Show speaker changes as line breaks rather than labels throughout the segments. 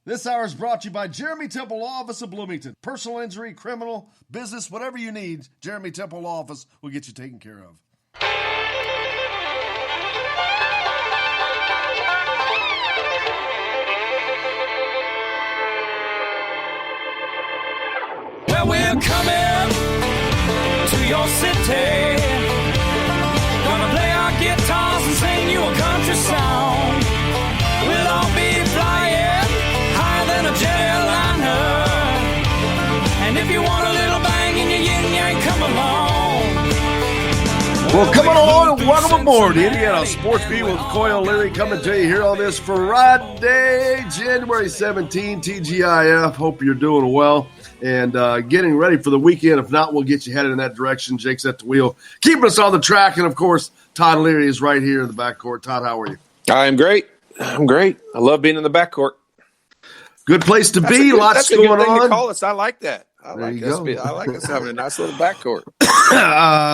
This hour is brought to you by Jeremy Temple Law Office of Bloomington. Personal injury, criminal, business, whatever you need, Jeremy Temple Law Office will get you taken care of.
Well, we're coming to your city. Gonna play our guitars and sing you a country song. We'll all be flying higher than a jetliner. And if you want a little bang in your yin-yang, come along.
Well, come on, welcome aboard the Indiana Sports Beat with Coy O'Leary coming to you here on this Friday, January 17, TGIF. Hope you're doing well and getting ready for the weekend. If not, we'll get you headed in that direction. Jake's at the wheel, keeping us on the track. And, of course, Todd O'Leary is right here in the backcourt. Todd, how are you?
I'm great. I'm great. I love being in the backcourt.
Good place to be. Lots going on. That's a good thing
to call us. I like that. I like us having a nice little backcourt.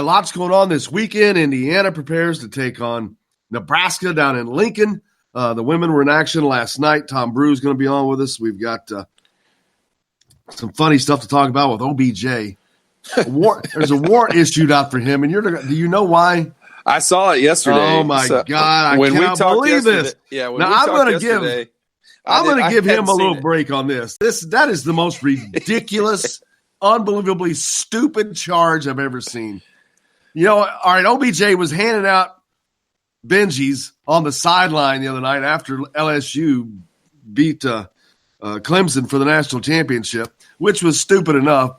Lots going on this weekend. Indiana prepares to take on Nebraska down in Lincoln. The women were in action last night. Tom Brew's going to be on with us. We've got some funny stuff to talk about with OBJ. There's a warrant issued out for him, and do you know why?
I saw it yesterday.
Oh my God! I can't believe this.
Yeah,
now I'm going to give him a little break on this. That is the most ridiculous, unbelievably stupid charge I've ever seen. You know, all right, OBJ was handing out Benjis on the sideline the other night after LSU beat Clemson for the national championship, which was stupid enough.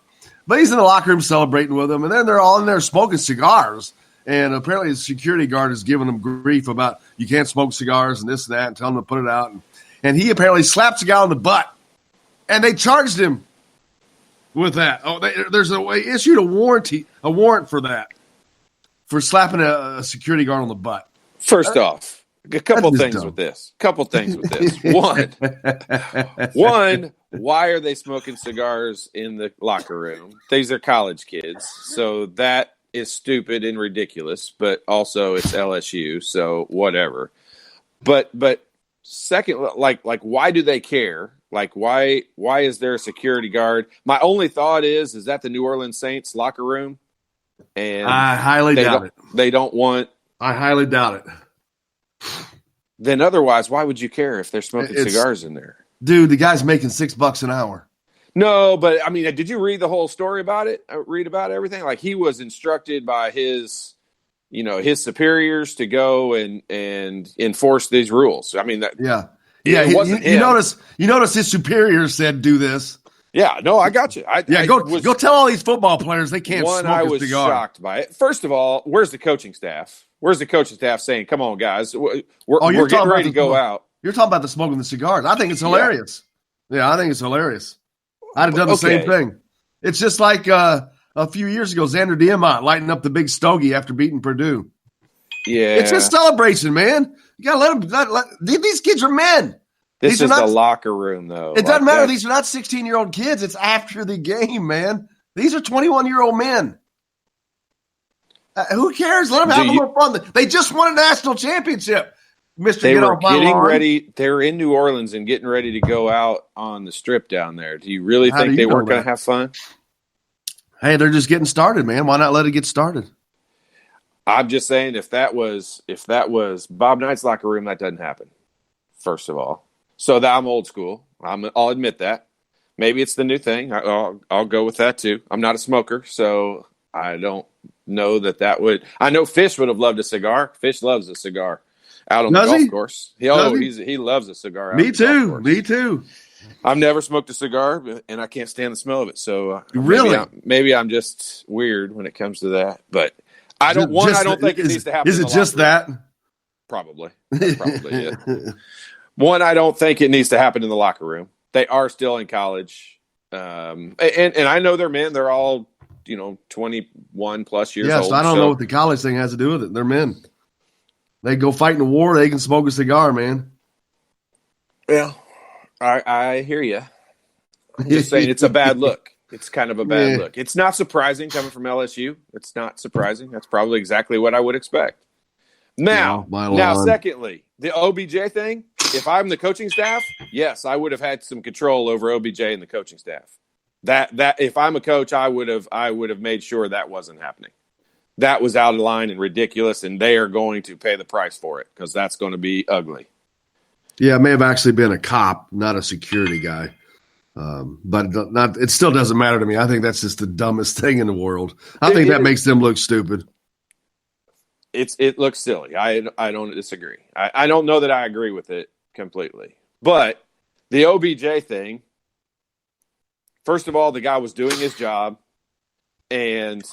But he's in the locker room celebrating with them, and then they're all in there smoking cigars. And apparently the security guard is giving them grief about you can't smoke cigars and this and that and telling them to put it out. And he apparently slaps a guy on the butt. And they charged him with that. There's issued a warrant for that, for slapping a security guard on the butt.
First off, a couple things with this. One, why are they smoking cigars in the locker room? These are college kids. So that is stupid and ridiculous, but also it's LSU, so whatever. But second, like why do they care? Like why is there a security guard? My only thought is that the New Orleans Saints locker room? And
I highly doubt it.
They don't want.
I highly doubt it.
Then otherwise, why would you care if they're smoking cigars in there?
Dude, the guy's making $6 an hour.
No, but I mean, did you read the whole story about it? Read about everything? Like he was instructed by his superiors to go and enforce these rules. I mean,
yeah. You notice his superiors said do this.
Yeah, no, I got you.
Go tell all these football players they can't smoke a cigar.
I was shocked by it. First of all, where's the coaching staff? Where's the coaching staff saying, "Come on, guys, we're getting ready to go out"?
You're talking about the smoking the cigars. I think it's hilarious. Yeah, I think it's hilarious. I'd have done the same thing. It's just like a few years ago, Xander Diamont lighting up the big stogie after beating Purdue.
Yeah.
It's a celebration, man. You got to let them. These kids are men.
This is the locker room, though.
It doesn't matter. These are not 16-year-old kids. It's after the game, man. These are 21-year-old men. Who cares? Let them have a little fun. They just won a national championship.
They were getting ready. They're in New Orleans and getting ready to go out on the strip down there. Do you really think they weren't going to have fun?
Hey, they're just getting started, man. Why not let it get started?
I'm just saying, if that was Bob Knight's locker room, that doesn't happen. First of all, so that I'm old school. I'll admit that. Maybe it's the new thing. I'll go with that too. I'm not a smoker, so I don't know that would. I know Fish would have loved a cigar. Fish loves a cigar. Out on the golf course. He loves a cigar.
Me too.
I've never smoked a cigar, and I can't stand the smell of it. So
really,
maybe I'm just weird when it comes to that. But I don't think it needs to happen.
Is it just that?
Probably it. One, I don't think it needs to happen in the locker room. They are still in college, and I know they're men. They're all 21 plus years old.
Yes, I don't know what the college thing has to do with it. They're men. They go fight in a war. They can smoke a cigar, man.
Well, I hear you. I'm just saying it's a bad look. It's kind of a bad look. It's not surprising coming from LSU. It's not surprising. That's probably exactly what I would expect. Now, secondly, the OBJ thing, if I'm the coaching staff, yes, I would have had some control over OBJ and the coaching staff. That if I'm a coach, I would have made sure that wasn't happening. That was out of line and ridiculous, and they are going to pay the price for it because that's going to be ugly.
Yeah, it may have actually been a cop, not a security guy. But it still doesn't matter to me. I think that's just the dumbest thing in the world. I think that makes them look stupid.
It looks silly. I don't disagree. I don't know that I agree with it completely. But the OBJ thing, first of all, the guy was doing his job, and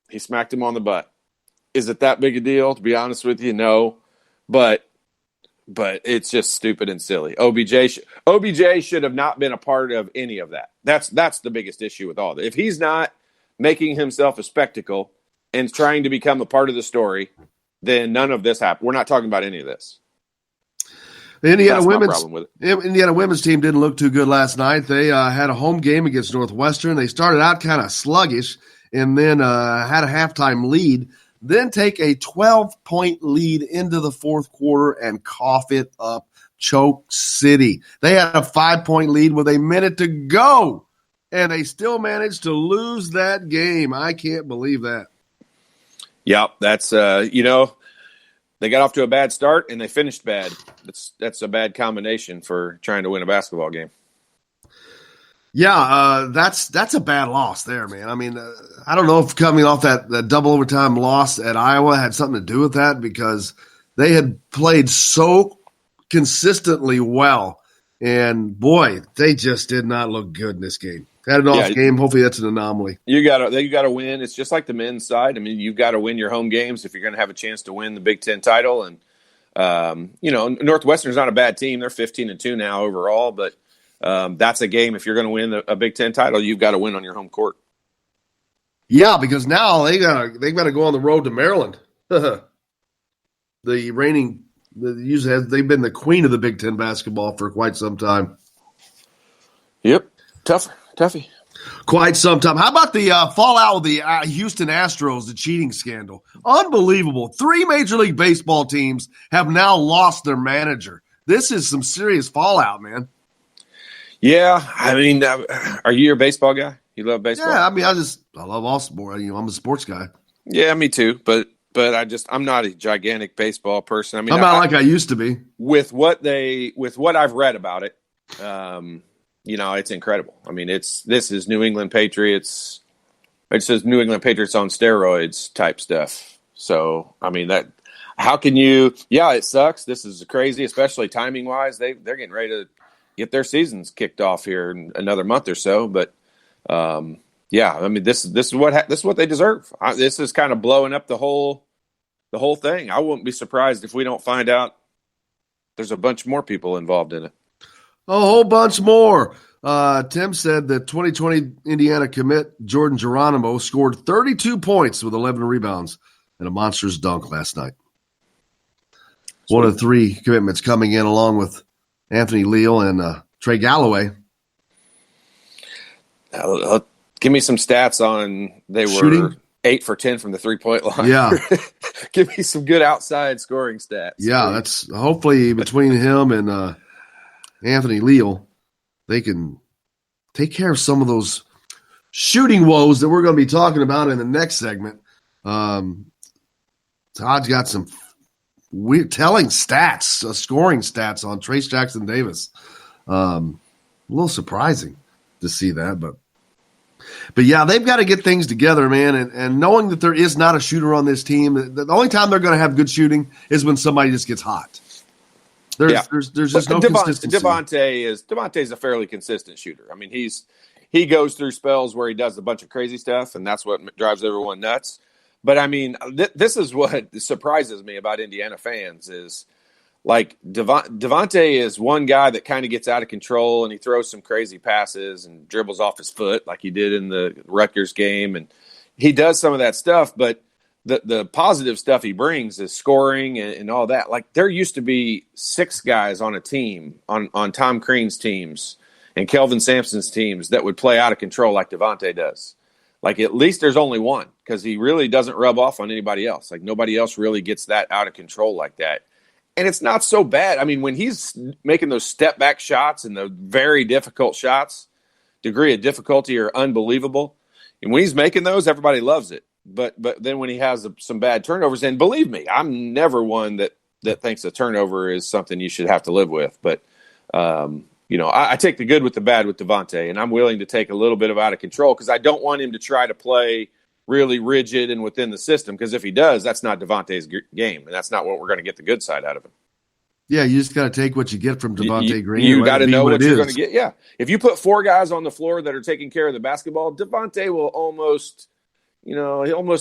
he smacked him on the butt. Is it that big a deal? To be honest with you, no. But it's just stupid and silly. OBJ should have not been a part of any of that. That's the biggest issue with all that. If he's not making himself a spectacle and trying to become a part of the story, then none of this happened. We're not talking about any of this.
The Indiana women's team didn't look too good last night. They had a home game against Northwestern. They started out kind of sluggish and then had a halftime lead, then take a 12-point lead into the fourth quarter and cough it up. Choke City. They had a 5-point lead with a minute to go, and they still managed to lose that game. I can't believe that.
Yep, that's they got off to a bad start and they finished bad. That's a bad combination for trying to win a basketball game.
Yeah, that's a bad loss there, man. I mean, I don't know if coming off that double overtime loss at Iowa had something to do with that, because they had played so consistently well, and boy, they just did not look good in this game. Had an off game. Hopefully that's an anomaly.
You gotta win. It's just like the men's side. I mean, you've got to win your home games if you're going to have a chance to win the Big Ten title. And Northwestern's not a bad team. They're 15-2 now overall, but that's a game. If you're going to win a Big Ten title, you've got to win on your home court.
Yeah, because now they got to go on the road to Maryland. They've been the queen of the Big Ten basketball for quite some time.
Yep, toughie.
Quite some time. How about the fallout with the Houston Astros, the cheating scandal? Unbelievable. 3 Major League Baseball teams have now lost their manager. This is some serious fallout, man.
Yeah, I mean, are you a baseball guy? You love baseball?
Yeah, I mean, I love all sport. I'm a sports guy.
Yeah, me too. But I'm not a gigantic baseball person. I mean,
I'm not like I used to be.
With what I've read about it, it's incredible. I mean, this is New England Patriots. It says New England Patriots on steroids type stuff. So, I mean, how can you? Yeah, it sucks. This is crazy, especially timing wise. They're getting ready to get their seasons kicked off here in another month or so. But I mean, this is what they deserve. This is kind of blowing up the whole thing. I wouldn't be surprised if we don't find out there's a bunch more people involved in it.
A whole bunch more. Tim said that 2020 Indiana commit Jordan Geronimo scored 32 points with 11 rebounds and a monstrous dunk last night. One of the 3 commitments coming in along with Anthony Leal and Trey Galloway.
Give me some stats on they
shooting?
Were 8 for 10 from the 3-point line.
Yeah.
Give me some good outside scoring stats.
Yeah, please. That's hopefully between him and Anthony Leal, they can take care of some of those shooting woes that we're going to be talking about in the next segment. Todd's got some weird telling stats, scoring stats on Trace Jackson Davis. A little surprising to see that, but yeah, they've got to get things together, man. And knowing that there is not a shooter on this team, the only time they're going to have good shooting is when somebody just gets hot. There's just no consistency.
Devontae's a fairly consistent shooter. I mean, he goes through spells where he does a bunch of crazy stuff, and that's what drives everyone nuts. But I mean, this is what surprises me about Indiana fans is like Devontae is one guy that kind of gets out of control and he throws some crazy passes and dribbles off his foot like he did in the Rutgers game, and he does some of that stuff, but the positive stuff he brings is scoring and all that. Like there used to be 6 guys on a team on Tom Crean's teams and Kelvin Sampson's teams that would play out of control like Devontae does. Like at least there's only one because he really doesn't rub off on anybody else. Like nobody else really gets that out of control like that. And it's not so bad. I mean, when he's making those step back shots and the very difficult shots, degree of difficulty are unbelievable. And when he's making those, everybody loves it. But then when he has some bad turnovers, and believe me, I'm never one that thinks a turnover is something you should have to live with. But, I take the good with the bad with Devontae, and I'm willing to take a little bit of out of control because I don't want him to try to play really rigid and within the system, because if he does, that's not Devontae's game, and that's not what we're going to get the good side out of him.
Yeah, you just got to take what you get from Devontae Green.
You got to know what you're going to get. Yeah, if you put 4 guys on the floor that are taking care of the basketball, Devontae will almost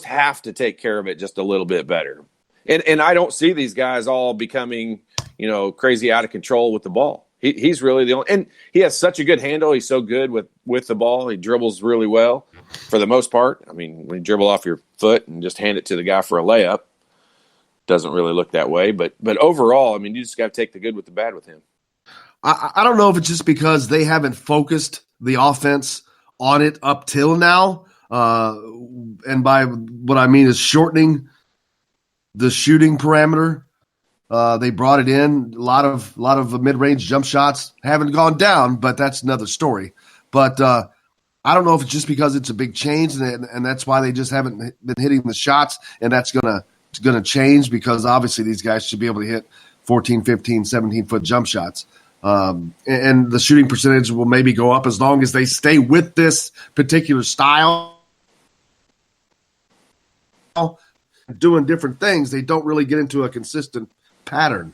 have to take care of it just a little bit better. And I don't see these guys all becoming, crazy out of control with the ball. He's really the only, and he has such a good handle. He's so good with the ball. He dribbles really well for the most part. I mean, when you dribble off your foot and just hand it to the guy for a layup, doesn't really look that way. But overall, I mean, you just got to take the good with the bad with him.
I don't know if it's just because they haven't focused the offense on it up till now. And by what I mean is shortening the shooting parameter. They brought it in. A lot of mid-range jump shots haven't gone down, but that's another story. But I don't know if it's just because it's a big change, and that's why they just haven't been hitting the shots, and that's gonna change because obviously these guys should be able to hit 14, 15, 17-foot jump shots. And the shooting percentage will maybe go up as long as they stay with this particular style. Doing different things, they don't really get into a consistent pattern.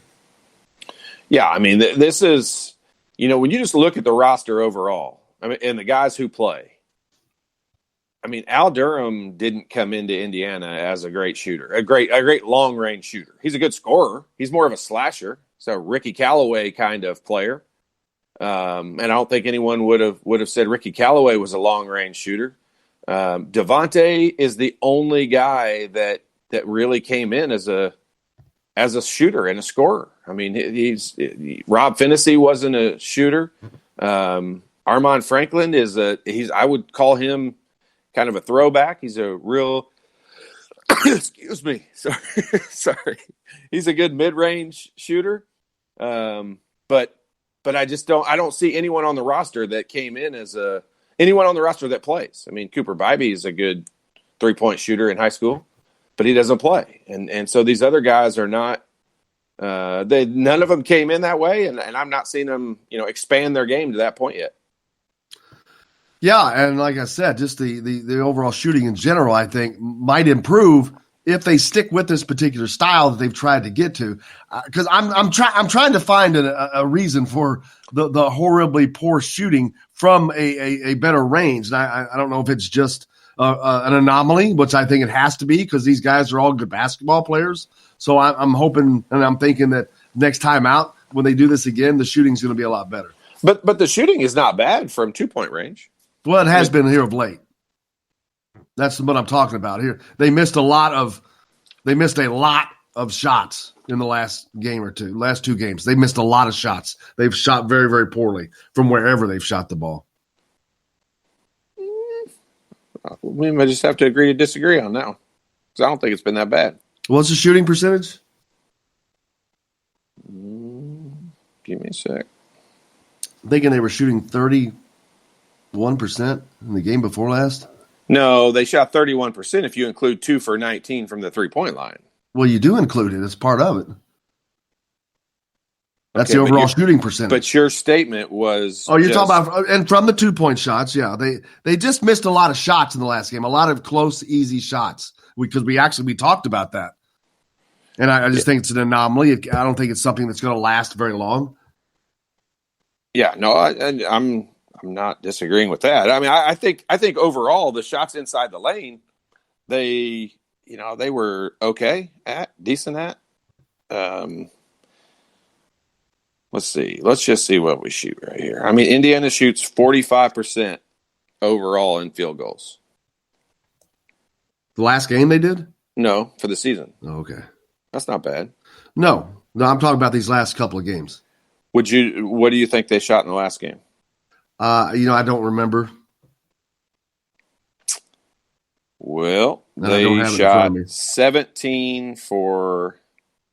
Yeah, I mean, this is, when you just look at the roster overall, I mean, and the guys who play, I mean, Al Durham didn't come into Indiana as a great shooter, a great long range shooter. He's a good scorer. He's more of a slasher. So Ricky Callaway kind of player. And I don't think anyone would have said Ricky Callaway was a long range shooter. Devontae is the only guy that really came in as a shooter and a scorer. I mean, Rob Finney wasn't a shooter. Armand Franklin I would call him kind of a throwback. He's a real, excuse me. Sorry. He's a good mid-range shooter. But I don't see anyone on the roster that came in as anyone on the roster that plays. I mean, Cooper Bybee is a good 3-point shooter in high school, but he doesn't play. And so these other guys are not, none of them came in that way. And I'm not seeing them, expand their game to that point yet.
Yeah. And like I said, just the overall shooting in general, I think might improve if they stick with this particular style that they've tried to get to. Cause I'm trying to find a reason for the horribly poor shooting from a better range. And I don't know if it's just an anomaly, which I think it has to be because these guys are all good basketball players. So I'm hoping and I'm thinking that next time out, when they do this again, the shooting's going to be a lot better. But
the shooting is not bad from 2-point range.
Well, it has been here of late. That's what I'm talking about here. They missed a lot of shots in the last two games. They missed a lot of shots. They've shot very, very poorly from wherever they've shot the ball.
We might just have to agree to disagree on that one because I don't think it's been that bad.
What's the shooting percentage?
Give me a sec.
I'm thinking they were shooting 31% in the game before last.
No, they shot 31% if you include 2 for 19 from the 3-point line.
Well, you do include it. It's part of it. That's the overall shooting percentage.
But your statement was...
Oh, you're talking about... And from the 2-point shots, yeah. They just missed a lot of shots in the last game. A lot of close, easy shots. Because we talked about that. And I just think it's an anomaly. I don't think it's something that's going to last very long.
Yeah, no, I'm not disagreeing with that. I mean, I think overall the shots inside the lane, they were decent at. Let's see. Let's just see what we shoot right here. I mean, Indiana shoots 45% overall in field goals.
The last game they did?
No, for the season.
Oh, okay.
That's not bad.
No, I'm talking about these last couple of games.
What do you think they shot in the last game?
I don't remember.
Well, They shot 17 for.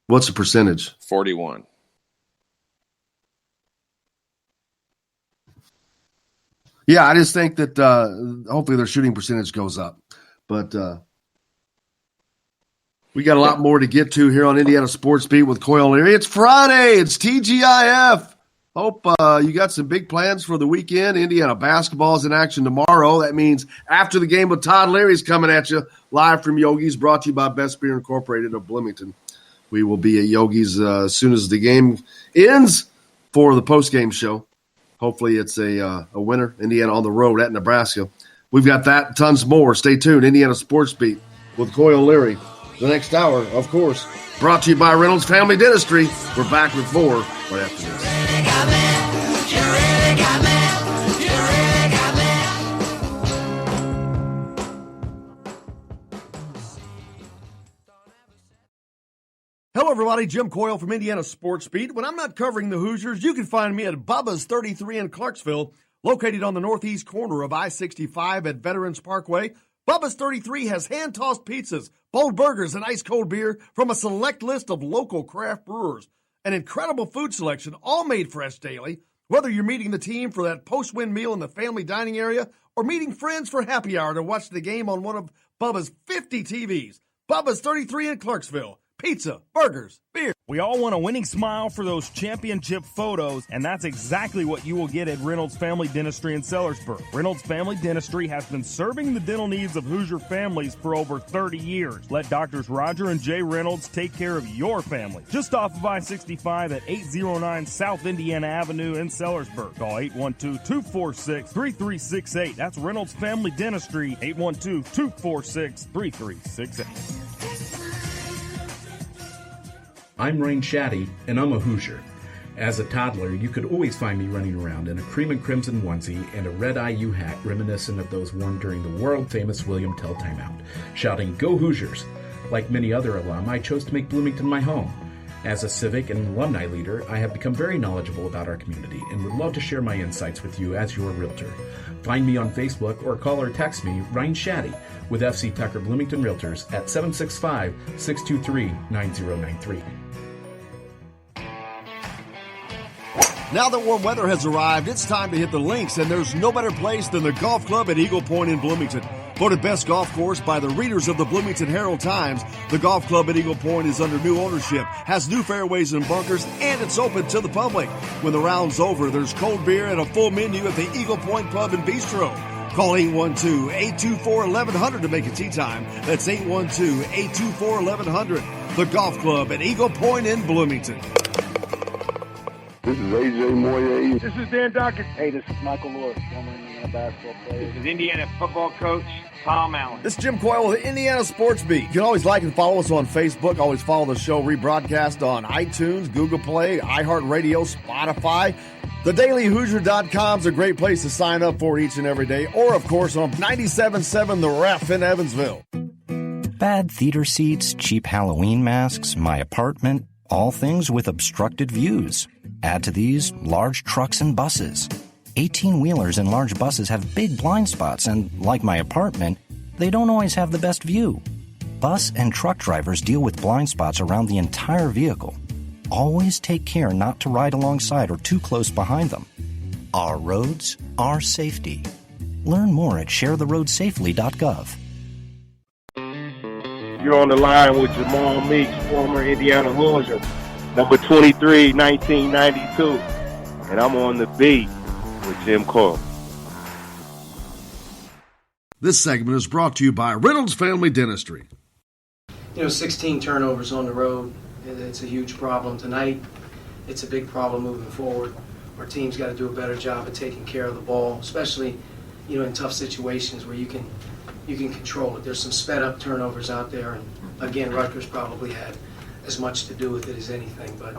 What's the percentage?
41.
Yeah, I just think that hopefully their shooting percentage goes up. But we got a lot more to get to here on Indiana Sports Beat with Coyle Leary. It's Friday. It's TGIF. Hope you got some big plans for the weekend. Indiana basketball is in action tomorrow. That means after the game with Todd Leary's coming at you live from Yogi's, brought to you by Best Beer Incorporated of Bloomington. We will be at Yogi's as soon as the game ends for the post-game show. Hopefully it's a winner. Indiana on the road at Nebraska. We've got that and tons more. Stay tuned. Indiana Sports Beat with Coyle Leary. The next hour, of course, brought to you by Reynolds Family Dentistry. We're back with more right after this. Hello, everybody. Jim Coyle from Indiana Sports Beat. When I'm not covering the Hoosiers, you can find me at Bubba's 33 in Clarksville, located on the northeast corner of I-65 at Veterans Parkway. Bubba's 33 has hand-tossed pizzas, bold burgers, and ice-cold beer from a select list of local craft brewers. An incredible food selection, all made fresh daily. Whether you're meeting the team for that post-win meal in the family dining area or meeting friends for happy hour to watch the game on one of Bubba's 50 TVs. Bubba's 33 in Clarksville. Pizza, burgers, beer.
We all want a winning smile for those championship photos, and that's exactly what you will get at Reynolds Family Dentistry in Sellersburg. Reynolds Family Dentistry has been serving the dental needs of Hoosier families for over 30 years. Let Doctors Roger and Jay Reynolds take care of your family. Just off of I-65 at 809 South Indiana Avenue in Sellersburg. Call 812-246-3368. That's Reynolds Family Dentistry, 812-246-3368.
I'm Rain Shaddy, and I'm a Hoosier. As a toddler, you could always find me running around in a cream and crimson onesie and a red IU hat reminiscent of those worn during the world-famous William Tell timeout, shouting, "Go Hoosiers!" Like many other alum, I chose to make Bloomington my home. As a civic and alumni leader, I have become very knowledgeable about our community and would love to share my insights with you as your realtor. Find me on Facebook or call or text me, Ryan Shaddy, with FC Tucker Bloomington Realtors at 765-623-9093.
Now that warm weather has arrived, it's time to hit the links, and there's no better place than the golf club at Eagle Point in Bloomington. Voted best golf course by the readers of the Bloomington Herald-Times, the golf club at Eagle Point is under new ownership, has new fairways and bunkers, and it's open to the public. When the round's over, there's cold beer and a full menu at the Eagle Point Pub and Bistro. Call 812-824-1100 to make a tee time. That's 812-824-1100. The golf club at Eagle Point in Bloomington.
This is AJ Moye.
This is Dan Dockett.
Hey, this is Michael Lewis, former Indiana basketball player.
This is Indiana football coach Tom Allen.
This is Jim Coyle with the Indiana Sports Beat. You can always like and follow us on Facebook. Always follow the show rebroadcast on iTunes, Google Play, iHeartRadio, Spotify. TheDailyHoosier.com is a great place to sign up for each and every day. Or, of course, on 97.7 The Ref in Evansville.
Bad theater seats, cheap Halloween masks, my apartment, all things with obstructed views. Add to these large trucks and buses. 18-wheelers and large buses have big blind spots, and like my apartment, they don't always have the best view. Bus and truck drivers deal with blind spots around the entire vehicle. Always take care not to ride alongside or too close behind them. Our roads, our safety. Learn more at sharetheroadsafely.gov.
You're on the line with Jamal Meeks, former Indiana Hoosier, number 23, 1992. And I'm on the beat with Jim Coyle.
This segment is brought to you by Reynolds Family Dentistry.
16 turnovers on the road. It's a huge problem tonight. It's a big problem moving forward. Our team's got to do a better job of taking care of the ball, especially, in tough situations where you can control it. There's some sped up turnovers out there, and again, Rutgers probably had as much to do with it as anything. But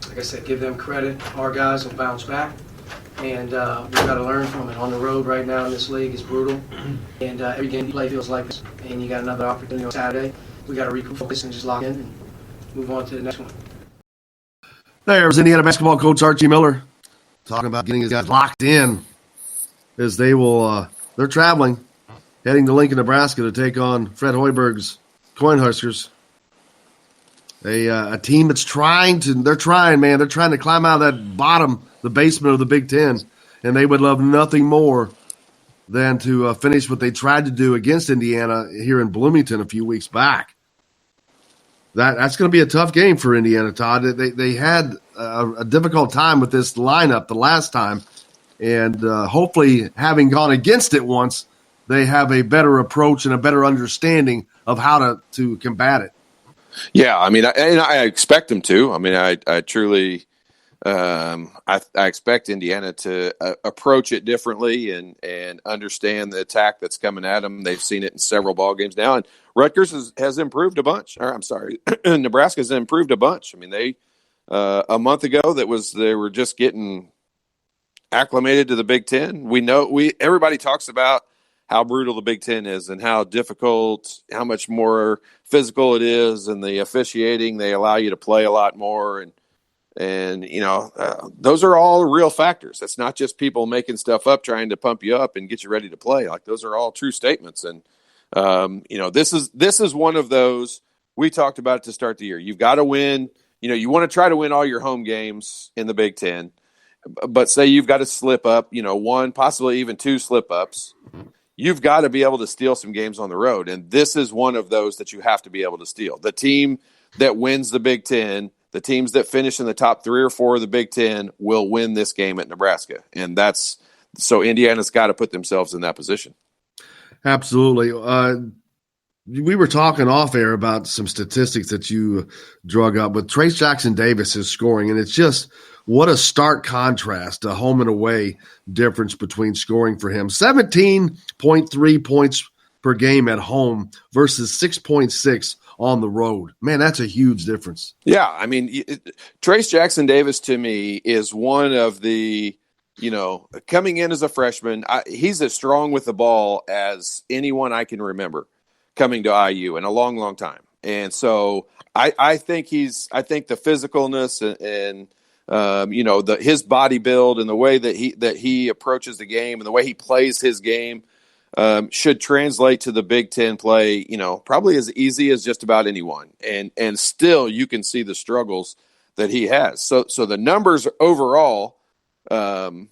like I said, give them credit. Our guys will bounce back, and we've got to learn from it. On the road right now in this league is brutal, and every game you play feels like this. And you got another opportunity on Saturday. We got to refocus and just lock in and move on to the next one.
There's Indiana basketball coach Archie Miller talking about getting his guys locked in as they will. They're traveling. heading to Lincoln, Nebraska to take on Fred Hoiberg's Cornhuskers. A team that's trying, man. They're trying to climb out of that bottom, the basement of the Big Ten, and they would love nothing more than to finish what they tried to do against Indiana here in Bloomington a few weeks back. That's going to be a tough game for Indiana, Todd. They had a difficult time with this lineup the last time, and hopefully having gone against it once, they have a better approach and a better understanding of how to combat it.
Yeah, I mean, I expect them to. I mean, I truly I expect Indiana to approach it differently and understand the attack that's coming at them. They've seen it in several ball games now, and Rutgers has improved a bunch. Or I'm sorry, Nebraska's improved a bunch. I mean, they a month ago they were just getting acclimated to the Big Ten. Everybody talks about how brutal the Big Ten is and how difficult, how much more physical it is, and the officiating, they allow you to play a lot more. And those are all real factors. It's not just people making stuff up, trying to pump you up and get you ready to play. Like, those are all true statements. And, this is one of those. We talked about it to start the year. You've got to win. You want to try to win all your home games in the Big Ten, but say you've got to slip up, one, possibly even two slip ups. You've got to be able to steal some games on the road. And this is one of those that you have to be able to steal. The team that wins the Big Ten, the teams that finish in the top 3 or 4 of the Big Ten will win this game at Nebraska. And so Indiana's got to put themselves in that position.
Absolutely. We were talking off air about some statistics that you drug up with Trace Jackson Davis's scoring. And it's just, what a stark contrast, a home and away difference between scoring for him. 17.3 points per game at home versus 6.6 on the road. Man, that's a huge difference.
Yeah, I mean, Trace Jackson Davis to me is one of the, coming in as a freshman, he's as strong with the ball as anyone I can remember coming to IU in a long, long time. And so I think the physicalness and his body build and the way that he approaches the game and the way he plays his game should translate to the Big Ten play, probably as easy as just about anyone. And still you can see the struggles that he has. So the numbers overall, when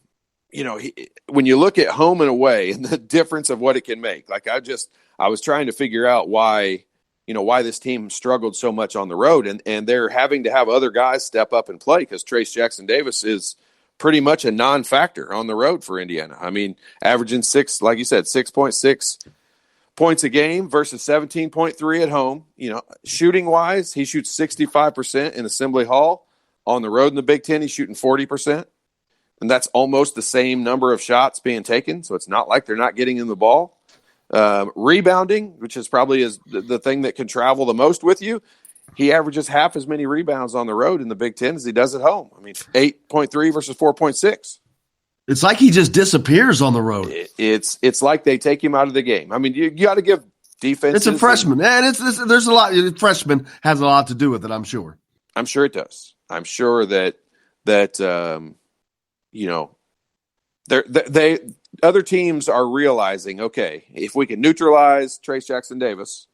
you look at home and away and the difference of what it can make, like I was trying to figure out why this team struggled so much on the road, and they're having to have other guys step up and play because Trace Jackson Davis is pretty much a non-factor on the road for Indiana. I mean, averaging 6.6 points a game versus 17.3 at home. Shooting wise, he shoots 65% in Assembly Hall. On the road in the Big Ten, he's shooting 40%, and that's almost the same number of shots being taken. So it's not like they're not getting in the ball. Rebounding, which is probably the thing that can travel the most with you, he averages half as many rebounds on the road in the Big Ten as he does at home. I mean, 8.3 versus 4.6.
It's like he just disappears on the road.
It's like they take him out of the game. I mean, you got to give defense.
It's a freshman, and there's a lot. Freshman has a lot to do with it. I'm sure.
I'm sure it does. I'm sure that other teams are realizing, okay, if we can neutralize Trace Jackson Davis,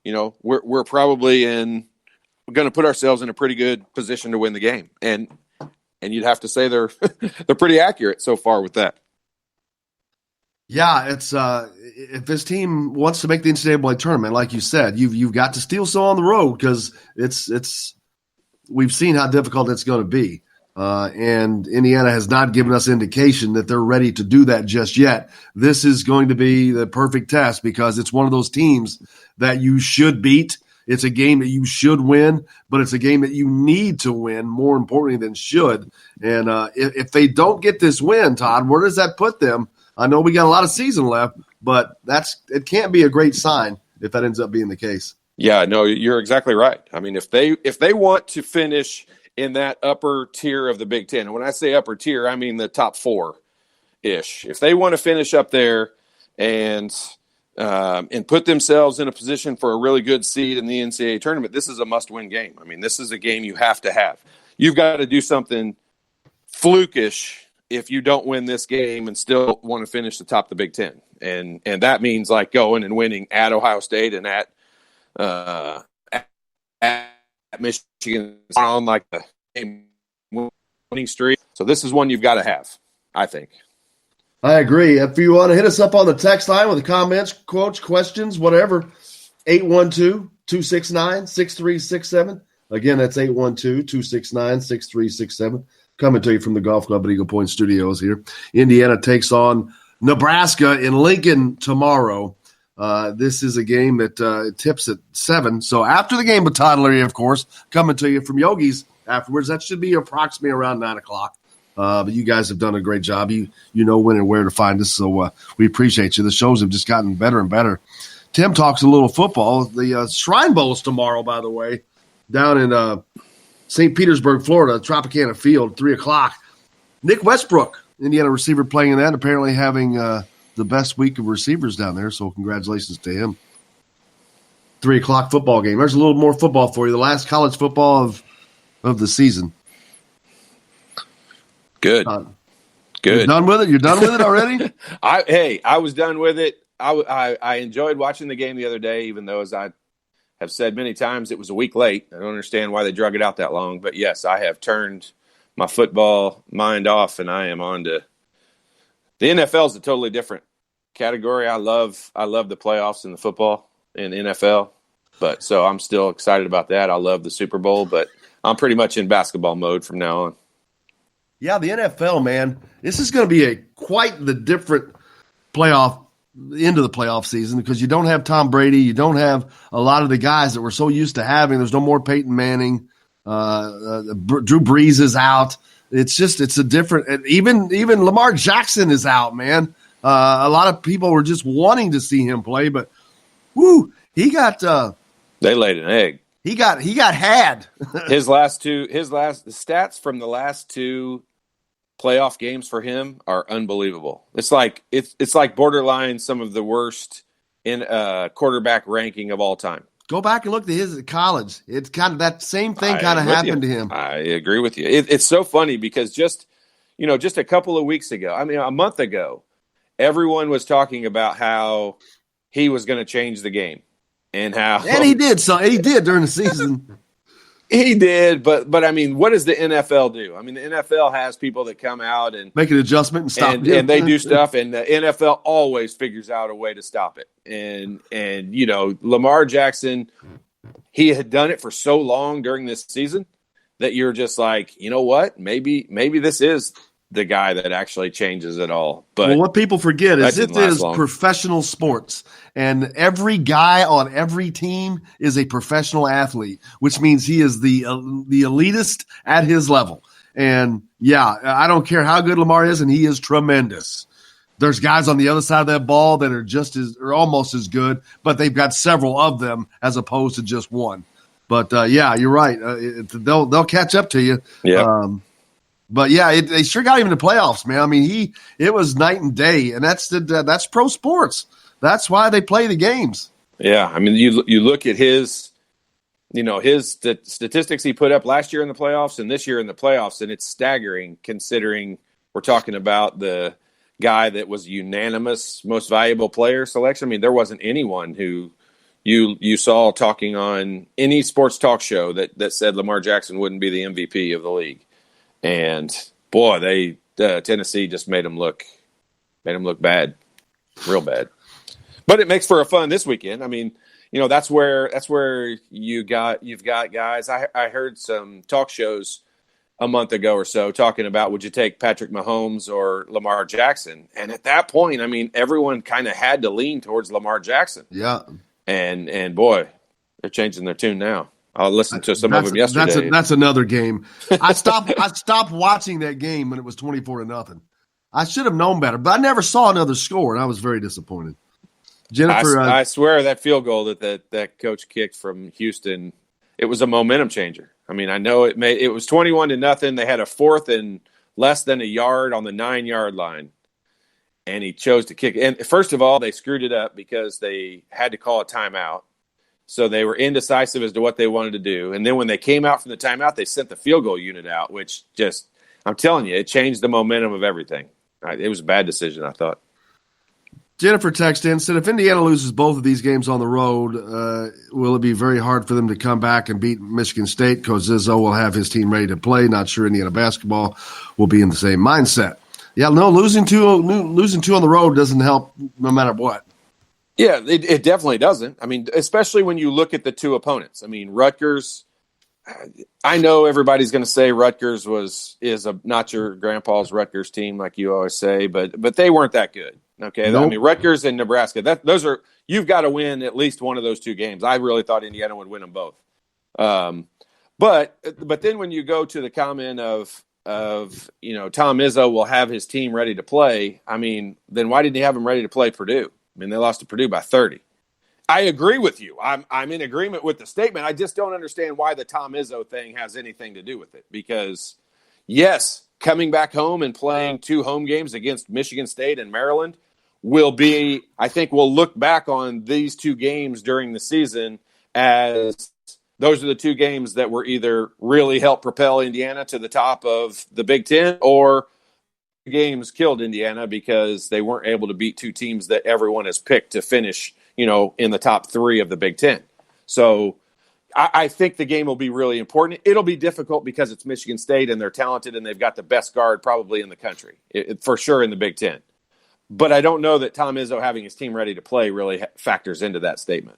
we're probably going to put ourselves in a pretty good position to win the game. And you'd have to say they're pretty accurate so far with that.
Yeah, it's if this team wants to make the NCAA tournament, like you said, you've got to steal some on the road because it's we've seen how difficult it's going to be. And Indiana has not given us indication that they're ready to do that just yet. This is going to be the perfect test because it's one of those teams that you should beat. It's a game that you should win, but it's a game that you need to win more importantly than should. And if they don't get this win, Todd, where does that put them? I know we got a lot of season left, but it can't be a great sign if that ends up being the case. Yeah, no, you're exactly right. I mean, if they want to finish in that upper tier of the Big Ten. And when I say upper tier, I mean the top 4-ish. If they want to finish up there and put themselves in a position for a really good seed in the NCAA tournament, this is a must-win game. I mean, this is a game you have to have. You've got to do something flukish if you don't win this game and still want to finish atop the Big Ten.
and that means like going and winning at Ohio State and at Michigan on like the game winning streak. So this is one you've got to have, I think.
I agree. If you want to hit us up on the text line with comments, quotes, questions, whatever, 812-269-6367. Again, that's 812-269-6367. Coming to you from the Golf Club at Eagle Point Studios here. Indiana takes on Nebraska in Lincoln tomorrow. This is a game that tips at 7. So after the game with Todd Leary, of course, coming to you from Yogi's afterwards. That should be approximately around 9 o'clock. But you guys have done a great job. You know when and where to find us, so we appreciate you. The shows have just gotten better and better. Tim talks a little football. The Shrine Bowl is tomorrow, by the way, down in St. Petersburg, Florida, Tropicana Field, 3 o'clock. Nick Westbrook, Indiana receiver, playing in that, apparently having the best week of receivers down there, so congratulations to him. 3 o'clock football game. There's a little more football for you, the last college football of the season.
Good. Good.
You're done with it? You're done with it already?
I was done with it. I enjoyed watching the game the other day, even though, as I have said many times, it was a week late. I don't understand why they drug it out that long. But, yes, I have turned my football mind off, and I am on to – the NFL is a totally different category. I love the playoffs in the football in NFL. But so I'm still excited about that. I love the Super Bowl, but I'm pretty much in basketball mode from now on.
Yeah, the NFL, man, this is going to be quite the different playoff into the playoff season because you don't have Tom Brady, you don't have a lot of the guys that we're so used to having. There's no more Peyton Manning, Drew Brees is out. It's a different. Even Lamar Jackson is out, man. A lot of people were just wanting to see him play, but he got.
They laid an egg.
He got had.
The stats from the last 2 playoff games for him are unbelievable. It's like borderline some of the worst in quarterback ranking of all time.
Go back and look at his college. It's kind of that same thing kind of happened to him.
I agree with you. It's so funny because just a couple of weeks ago, a month ago, everyone was talking about how he was going to change the game. And
he did. So he did during the season.
He did, but what does the NFL do? The NFL has people that come out and
make an adjustment and stop,
and they do stuff, and the NFL always figures out a way to stop it. And Lamar Jackson, he had done it for so long during this season that you're just like, you know what? Maybe this is the guy that actually changes it all. But
what people forget is it is professional sports, and every guy on every team is a professional athlete, which means he is the elitist at his level. And yeah, I don't care how good Lamar is, and he is tremendous. There's guys on the other side of that ball that are almost as good, but they've got several of them as opposed to just one. But yeah, you're right. They'll catch up to you.
Yeah.
But yeah, they sure got him in the playoffs, man. It was night and day, and that's pro sports. That's why they play the games.
Yeah, you look at his statistics he put up last year in the playoffs and this year in the playoffs, and it's staggering considering we're talking about the guy that was unanimous most valuable player selection. There wasn't anyone who you saw talking on any sports talk show that said Lamar Jackson wouldn't be the MVP of the league. And boy, Tennessee just made him look bad, real bad. But it makes for a fun this weekend. That's where you've got guys. I heard some talk shows a month ago or so talking about would you take Patrick Mahomes or Lamar Jackson? And at that point, everyone kind of had to lean towards Lamar Jackson.
Yeah.
And boy, they're changing their tune now. I'll listen to some of them yesterday.
That's another game. I stopped watching that game when it was 24-0. I should have known better, but I never saw another score, and I was very disappointed. Jennifer,
I swear that field goal that coach kicked from Houston, it was a momentum changer. I know it was 21-0. They had a 4th and less than a yard on the 9-yard line, and he chose to kick. And first of all, they screwed it up because they had to call a timeout. So they were indecisive as to what they wanted to do. And then when they came out from the timeout, they sent the field goal unit out, which just, I'm telling you, it changed the momentum of everything. It was a bad decision, I thought.
Jennifer texted in, said, if Indiana loses both of these games on the road, will it be very hard for them to come back and beat Michigan State? Because Izzo will have his team ready to play. Not sure Indiana basketball will be in the same mindset. Yeah, no, losing two on the road doesn't help no matter what.
Yeah, it definitely doesn't. I mean, especially when you look at the two opponents. I mean, Rutgers, I know everybody's going to say Rutgers is not your grandpa's Rutgers team, like you always say, but they weren't that good. Okay, nope. I mean, Rutgers and Nebraska, you've got to win at least one of those two games. I really thought Indiana would win them both. But then when you go to the comment of Tom Izzo will have his team ready to play, I mean, then why didn't he have them ready to play Purdue? I mean, they lost to Purdue by 30. I agree with you. I'm in agreement with the statement. I just don't understand why the Tom Izzo thing has anything to do with it. Because, yes, coming back home and playing two home games against Michigan State and Maryland will be, I think we'll look back on these two games during the season as those are the two games that were either really helped propel Indiana to the top of the Big Ten, or games killed Indiana because they weren't able to beat two teams that everyone has picked to finish, in the top three of the Big Ten. So I think the game will be really important. It'll be difficult because it's Michigan State and they're talented and they've got the best guard probably in the country, for sure in the Big Ten. But I don't know that Tom Izzo having his team ready to play really factors into that statement.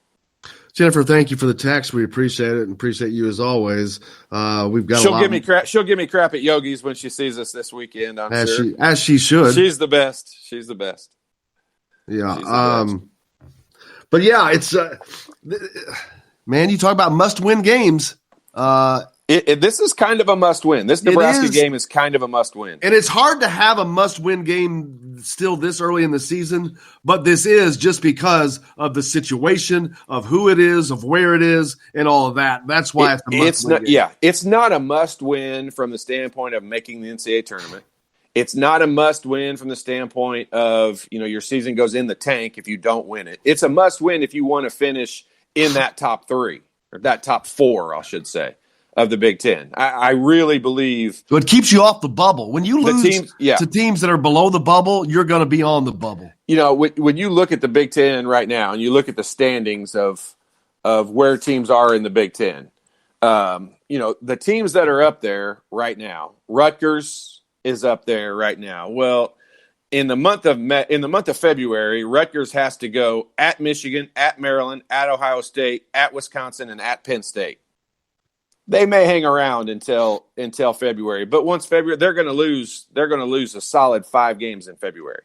Jennifer, thank you for the text. We appreciate it and appreciate you as always. We've got.
She'll give me crap. She'll give me crap at Yogi's when she sees us this weekend. I'm sure.
As she should.
She's the best. She's the best.
Yeah. But yeah, it's man. You talk about must-win games.
This is kind of a must-win. This Nebraska game is kind of a must-win.
And it's hard to have a must-win game still this early in the season, but this is just because of the situation, of who it is, of where it is, and all of that. That's why it's a must-win game.
Yeah, it's not a must-win from the standpoint of making the NCAA tournament. It's not a must-win from the standpoint of, your season goes in the tank if you don't win it. It's a must-win if you want to finish in that top three, or that top four, I should say, of the Big Ten. I really believe.
So it keeps you off the bubble. When you lose to teams that are below the bubble, you're going to be on the bubble.
When you look at the Big Ten right now and you look at the standings of where teams are in the Big Ten, the teams that are up there right now, Rutgers is up there right now. Well, in the month of February, Rutgers has to go at Michigan, at Maryland, at Ohio State, at Wisconsin, and at Penn State. They may hang around until February, but once February, they're going to lose a solid 5 games in February.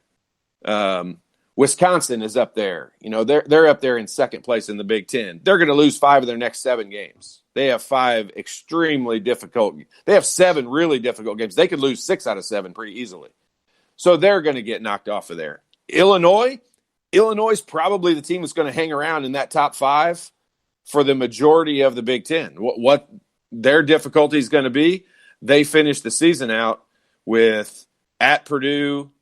Wisconsin is up there. They're up there in second place in the Big Ten. They're going to lose 5 of their next 7 games. They have 5 extremely difficult. They have 7 really difficult games. They could lose 6 out of 7 pretty easily. So they're going to get knocked off of there. Illinois is probably the team that's going to hang around in that top 5 for the majority of the Big Ten. What their difficulty is going to be, they finish the season out with at Purdue,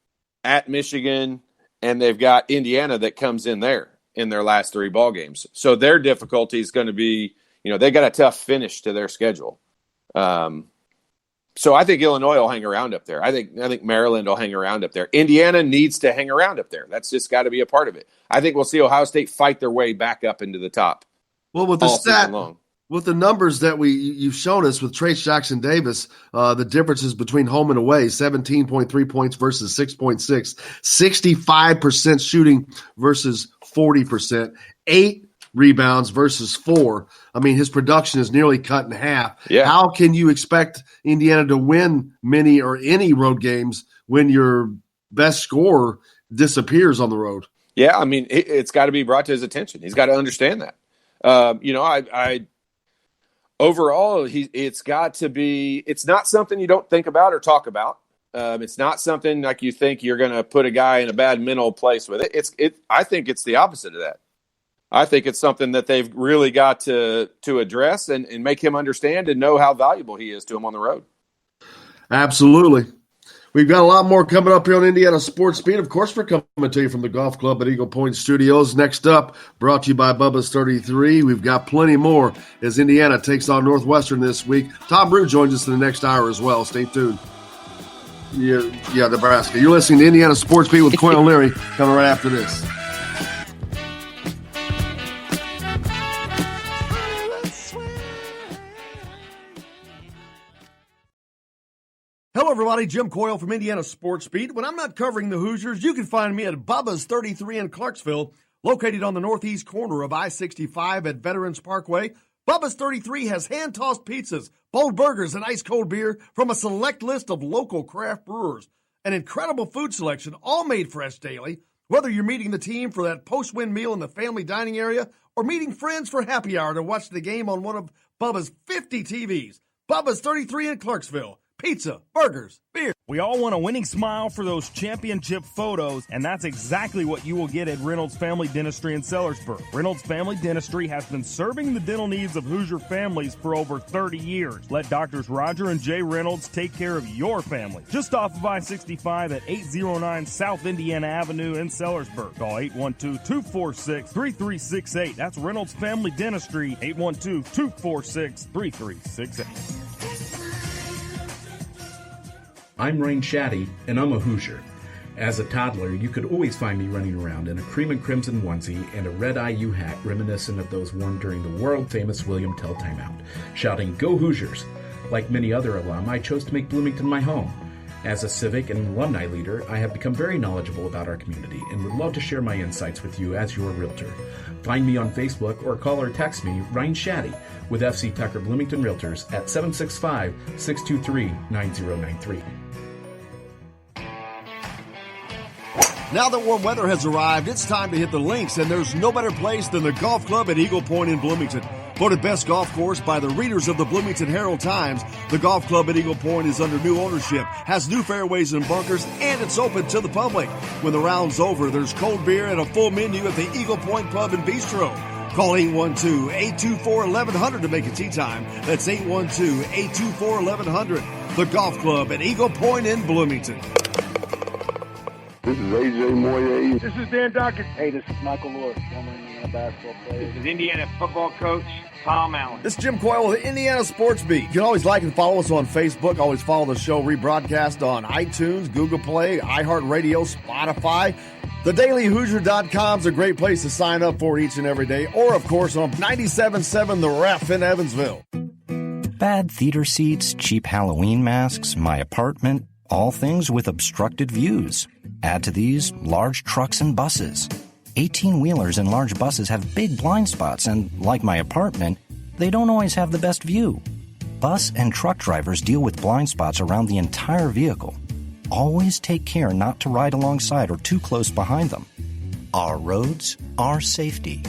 at Michigan, and they've got Indiana that comes in there in their last 3 ball games. So their difficulty is going to be, they got a tough finish to their schedule. So I think Illinois will hang around up there. I think Maryland will hang around up there. Indiana needs to hang around up there. That's just got to be a part of it. I think we'll see Ohio State fight their way back up into the top.
Well, with with the numbers that you've shown us with Trace Jackson Davis, the differences between home and away, 17.3 points versus 6.6, 65% shooting versus 40%, 8 rebounds versus 4. I mean, his production is nearly cut in half.
Yeah.
How can you expect Indiana to win many or any road games when your best scorer disappears on the road?
Yeah, I mean, it's got to be brought to his attention. He's got to understand that. Overall, it's got to be. It's not something you don't think about or talk about. It's not something like you think you're going to put a guy in a bad mental place with it. I think it's the opposite of that. I think it's something that they've really got to address and make him understand and know how valuable he is to him on the road.
Absolutely. We've got a lot more coming up here on Indiana Sports Beat. Of course, we're coming to you from the Golf Club at Eagle Point Studios. Next up, brought to you by Bubba's 33. We've got plenty more as Indiana takes on Northwestern this week. Tom Brew joins us in the next hour as well. Stay tuned. Yeah, Nebraska. You're listening to Indiana Sports Beat with Coyle Leary, coming right after this. Hello, everybody. Jim Coyle from Indiana Sports Beat. When I'm not covering the Hoosiers, you can find me at Bubba's 33 in Clarksville, located on the northeast corner of I-65 at Veterans Parkway. Bubba's 33 has hand-tossed pizzas, bold burgers, and ice-cold beer from a select list of local craft brewers. An incredible food selection, all made fresh daily. Whether you're meeting the team for that post-win meal in the family dining area or meeting friends for happy hour to watch the game on one of Bubba's 50 TVs. Bubba's 33 in Clarksville. Pizza, burgers, beer.
We all want a winning smile for those championship photos, and that's exactly what you will get at Reynolds Family Dentistry in Sellersburg. Reynolds Family Dentistry has been serving the dental needs of Hoosier families for over 30 years. Let Doctors Roger and Jay Reynolds take care of your family. Just off of I-65 at 809 South Indiana Avenue in Sellersburg. Call 812-246-3368. That's Reynolds Family Dentistry, 812-246-3368.
I'm Rain Shaddy, and I'm a Hoosier. As a toddler, you could always find me running around in a cream and crimson onesie and a red IU hat reminiscent of those worn during the world-famous William Tell timeout, shouting, "Go Hoosiers!" Like many other alum, I chose to make Bloomington my home. As a civic and alumni leader, I have become very knowledgeable about our community and would love to share my insights with you as your realtor. Find me on Facebook or call or text me, Ryan Shaddy, with FC Tucker Bloomington Realtors at 765-623-9093.
Now that warm weather has arrived, it's time to hit the links, and there's no better place than the golf club at Eagle Point in Bloomington. Voted best golf course by the readers of the Bloomington Herald-Times, the golf club at Eagle Point is under new ownership, has new fairways and bunkers, and it's open to the public. When the round's over, there's cold beer and a full menu at the Eagle Point Pub and Bistro. Call 812-824-1100 to make a tee time. That's 812-824-1100. The golf club at Eagle Point in Bloomington.
This is AJ Moye.
This is Dan Dockett.
Hey, this is Michael Lord, former Indiana basketball player.
This is Indiana football coach Tom Allen.
This is Jim Coyle with the Indiana Sports Beat. You can always like and follow us on Facebook. Always follow the show rebroadcast on iTunes, Google Play, iHeartRadio, Spotify. TheDailyHoosier.com is a great place to sign up for each and every day. Or, of course, on 97.7 The Ref in Evansville.
Bad theater seats, cheap Halloween masks, my apartment, all things with obstructed views. Add to these large trucks and buses. 18-wheelers and large buses have big blind spots, and like my apartment, they don't always have the best view. Bus and truck drivers deal with blind spots around the entire vehicle. Always take care not to ride alongside or too close behind them. Our roads, our safety.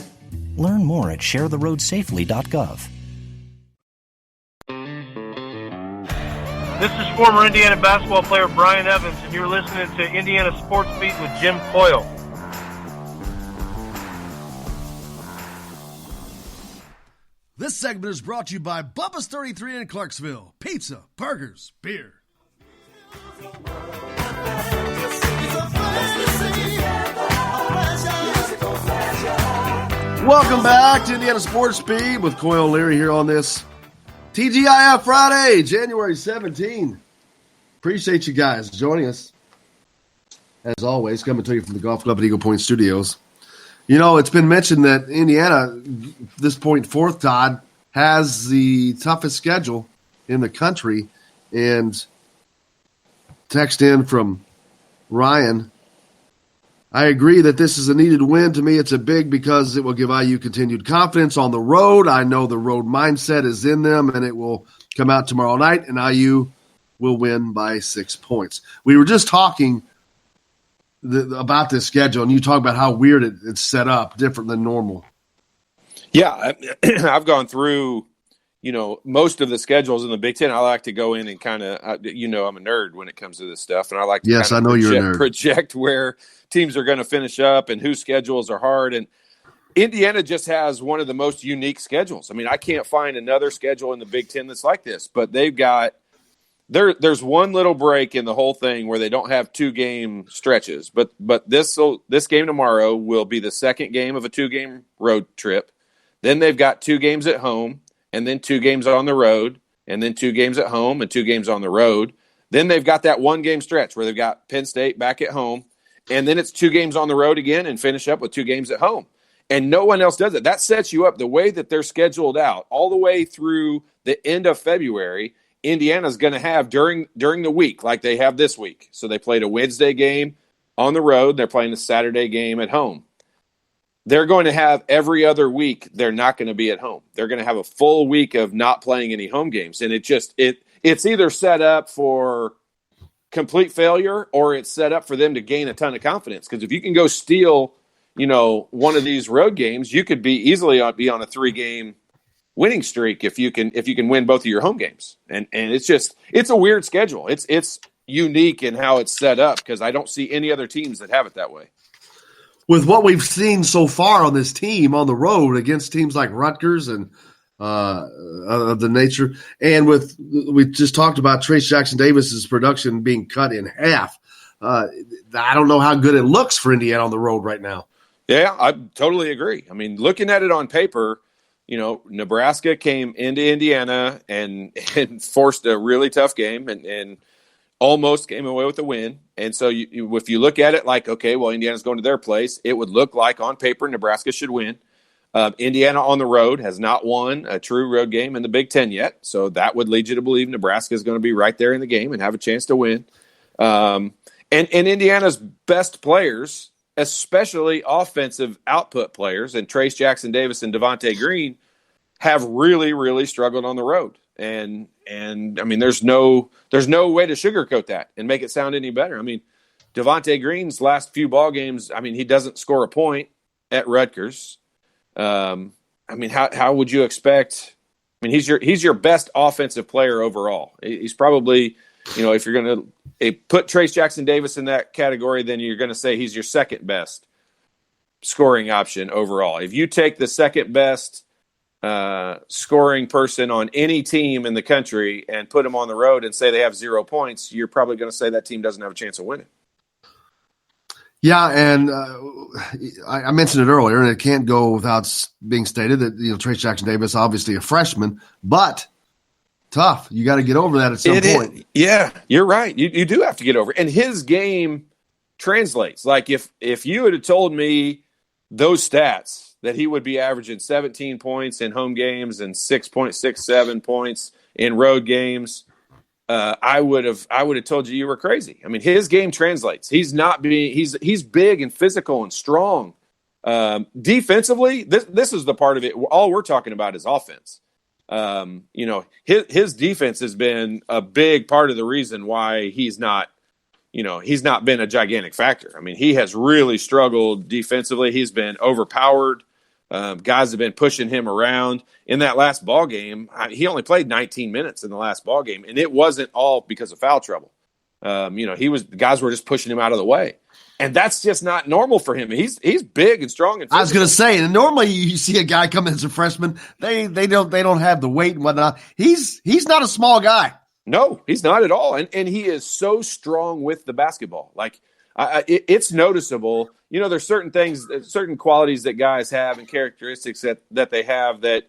Learn more at sharetheroadsafely.gov.
This is former Indiana basketball player Brian Evans, and you're listening to Indiana Sports Beat with Jim Coyle.
This segment is brought to you by Bubba's 33 in Clarksville. Pizza, burgers, beer. Welcome back to Indiana Sports Beat with Coyle Leary here on this TGIF Friday, January 17. Appreciate you guys joining us. As always, coming to you from the Golf Club at Eagle Point Studios. You know, it's been mentioned that Indiana, this point forth, Todd, has the toughest schedule in the country. And text in from Ryan, I agree that this is a needed win. To me, it's a big because it will give IU continued confidence on the road. I know the road mindset is in them, and it will come out tomorrow night, and IU will win by 6 points. We were just talking about this schedule, and you talk about how weird it's set up, different than normal.
Yeah, I've gone through, most of the schedules in the Big Ten. I like to go in and kind of, I'm a nerd when it comes to this stuff, and I like to project where teams are going to finish up and whose schedules are hard. And Indiana just has one of the most unique schedules. I mean, I can't find another schedule in the Big Ten that's like this, but they've got there's one little break in the whole thing where they don't have 2-game stretches. But this game tomorrow will be the second game of a 2-game road trip. Then they've got 2 games at home, and then 2 games on the road, and then 2 games at home and 2 games on the road. Then they've got that 1-game stretch where they've got Penn State back at home, and then it's 2 games on the road again and finish up with 2 games at home. And no one else does it. That sets you up the way that they're scheduled out all the way through the end of February. Indiana's going to have during the week like they have this week. So they played a Wednesday game on the road. They're playing a Saturday game at home. They're going to have every other week they're not going to be at home. They're going to have a full week of not playing any home games. And it's either set up for complete failure or it's set up for them to gain a ton of confidence. Because if you can go steal, one of these road games, you could be easily be on a 3-game winning streak if you can win both of your home games. And it's a weird schedule. It's unique in how it's set up because I don't see any other teams that have it that way.
With what we've seen so far on this team on the road against teams like Rutgers and of the nature, and we just talked about Trace Jackson Davis's production being cut in half. I don't know how good it looks for Indiana on the road right now.
Yeah, I totally agree. I mean, looking at it on paper, Nebraska came into Indiana and forced a really tough game and almost came away with a win. And so if you look at it like, okay, well, Indiana's going to their place, it would look like on paper Nebraska should win. Indiana on the road has not won a true road game in the Big Ten yet. So that would lead you to believe Nebraska is going to be right there in the game and have a chance to win. And Indiana's best players, especially offensive output players, and Trace Jackson Davis and Devontae Green have really, really struggled on the road. And I mean, there's no way to sugarcoat that and make it sound any better. I mean, Devontae Green's last few ball games, I mean, he doesn't score a point at Rutgers. I mean, how would you expect? I mean, he's your best offensive player overall. He's probably, if you're going to put Trace Jackson Davis in that category, then you're going to say he's your second best scoring option overall. If you take the second best scoring person on any team in the country and put them on the road and say they have 0 points, you're probably going to say that team doesn't have a chance of winning.
Yeah, and I mentioned it earlier, and it can't go without being stated that Trace Jackson Davis, obviously a freshman, but tough. You got to get over that at some point.
Yeah, you're right. You do have to get over it. And his game translates. Like if you had told me those stats, that he would be averaging 17 points in home games and 6.67 points in road games, I would have told you were crazy. I mean, his game translates. He's big and physical and strong. Defensively, this is the part of it. All we're talking about is offense. His defense has been a big part of the reason why he's not been a gigantic factor. I mean, he has really struggled defensively. He's been overpowered. Guys have been pushing him around. In that last ball game, he only played 19 minutes in the last ball game, and it wasn't all because of foul trouble. Guys were just pushing him out of the way, and that's just not normal for him. He's big and strong. And physical.
I was going to say, and normally you see a guy come in as a freshman, they don't have the weight and whatnot. He's not a small guy.
No, he's not at all, and he is so strong with the basketball. Like it's noticeable. There's certain things, certain qualities that guys have and characteristics that they have that,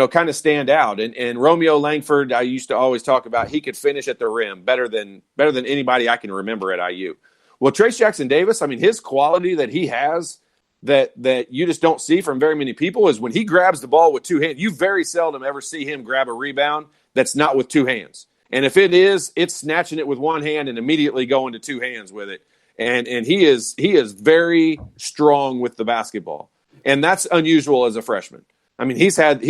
kind of stand out. And Romeo Langford, I used to always talk about, he could finish at the rim better than anybody I can remember at IU. Well, Trace Jackson Davis, I mean, his quality that he has that you just don't see from very many people is when he grabs the ball with 2 hands. You very seldom ever see him grab a rebound that's not with 2 hands. And if it is, it's snatching it with 1 hand and immediately going to 2 hands with it. And he is very strong with the basketball, and that's unusual as a freshman. I mean, he's had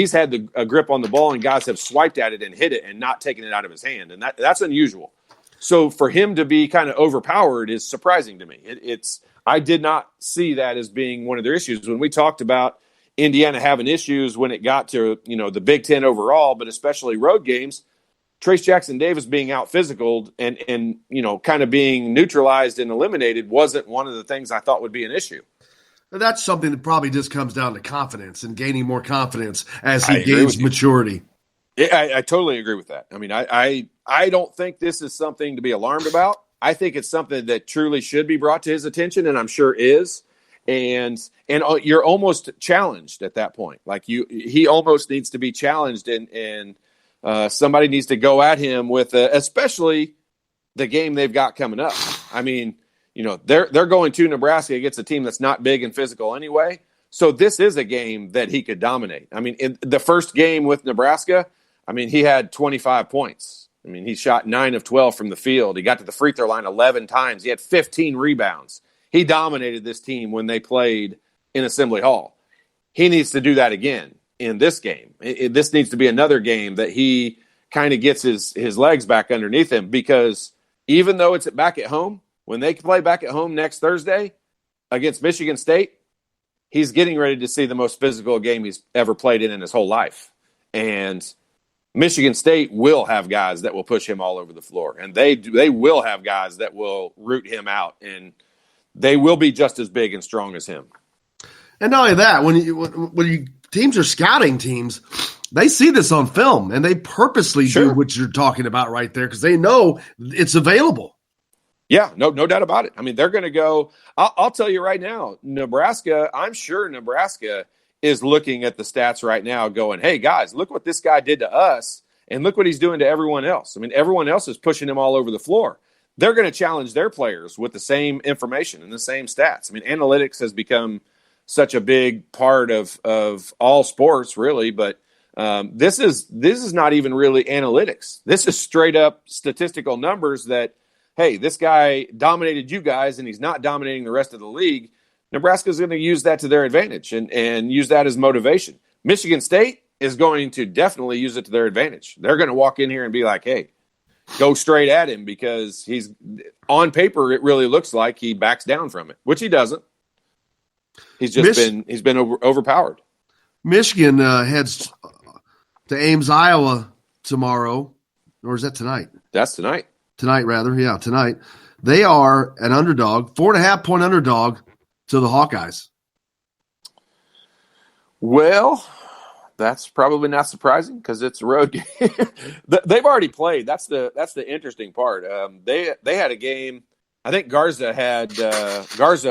a grip on the ball, and guys have swiped at it and hit it and not taken it out of his hand, and that's unusual. So for him to be kind of overpowered is surprising to me. I did not see that as being one of their issues when we talked about Indiana having issues when it got to the Big Ten overall, but especially road games. Trace Jackson Davis being out physical and kind of being neutralized and eliminated wasn't one of the things I thought would be an issue.
That's something that probably just comes down to confidence and gaining more confidence as he gains maturity.
I totally agree with that. I mean, I don't think this is something to be alarmed about. I think it's something that truly should be brought to his attention, and I'm sure is. And you're almost challenged at that point. Like he almost needs to be challenged and somebody needs to go at him with, especially the game they've got coming up. I mean, they're going to Nebraska against a team that's not big and physical anyway. So this is a game that he could dominate. I mean, in the first game with Nebraska, I mean, he had 25 points. I mean, he shot 9 of 12 from the field. He got to the free throw line 11 times. He had 15 rebounds. He dominated this team when they played in Assembly Hall. He needs to do that again in this game. This needs to be another game that he kind of gets his legs back underneath him, because even though it's back at home, when they play back at home next Thursday against Michigan State, he's getting ready to see the most physical game he's ever played in his whole life. And Michigan State will have guys that will push him all over the floor. And they will have guys that will root him out. And they will be just as big and strong as him.
And not only that, when teams are scouting teams, they see this on film, and they purposely do what you're talking about right there because they know it's available.
Yeah, no doubt about it. I mean, they're going to go – I'll tell you right now, Nebraska, I'm sure Nebraska is looking at the stats right now going, hey, guys, look what this guy did to us, and look what he's doing to everyone else. I mean, everyone else is pushing him all over the floor. They're going to challenge their players with the same information and the same stats. I mean, analytics has become such a big part of all sports, really, but this is not even really analytics. This is straight up statistical numbers that, hey, this guy dominated you guys and he's not dominating the rest of the league. Nebraska's going to use that to their advantage and use that as motivation. Michigan State is going to definitely use it to their advantage. They're going to walk in here and be like, hey, go straight at him, because he's on paper, it really looks like he backs down from it, which he doesn't. He's just been overpowered.
Michigan heads to Ames, Iowa tomorrow, or is that tonight?
That's tonight.
Tonight, rather. Yeah, tonight. They are an underdog, 4.5-point underdog to the Hawkeyes. Well,
that's probably not surprising because it's a road game. They've already played. That's the interesting part. They had a game. I think Garza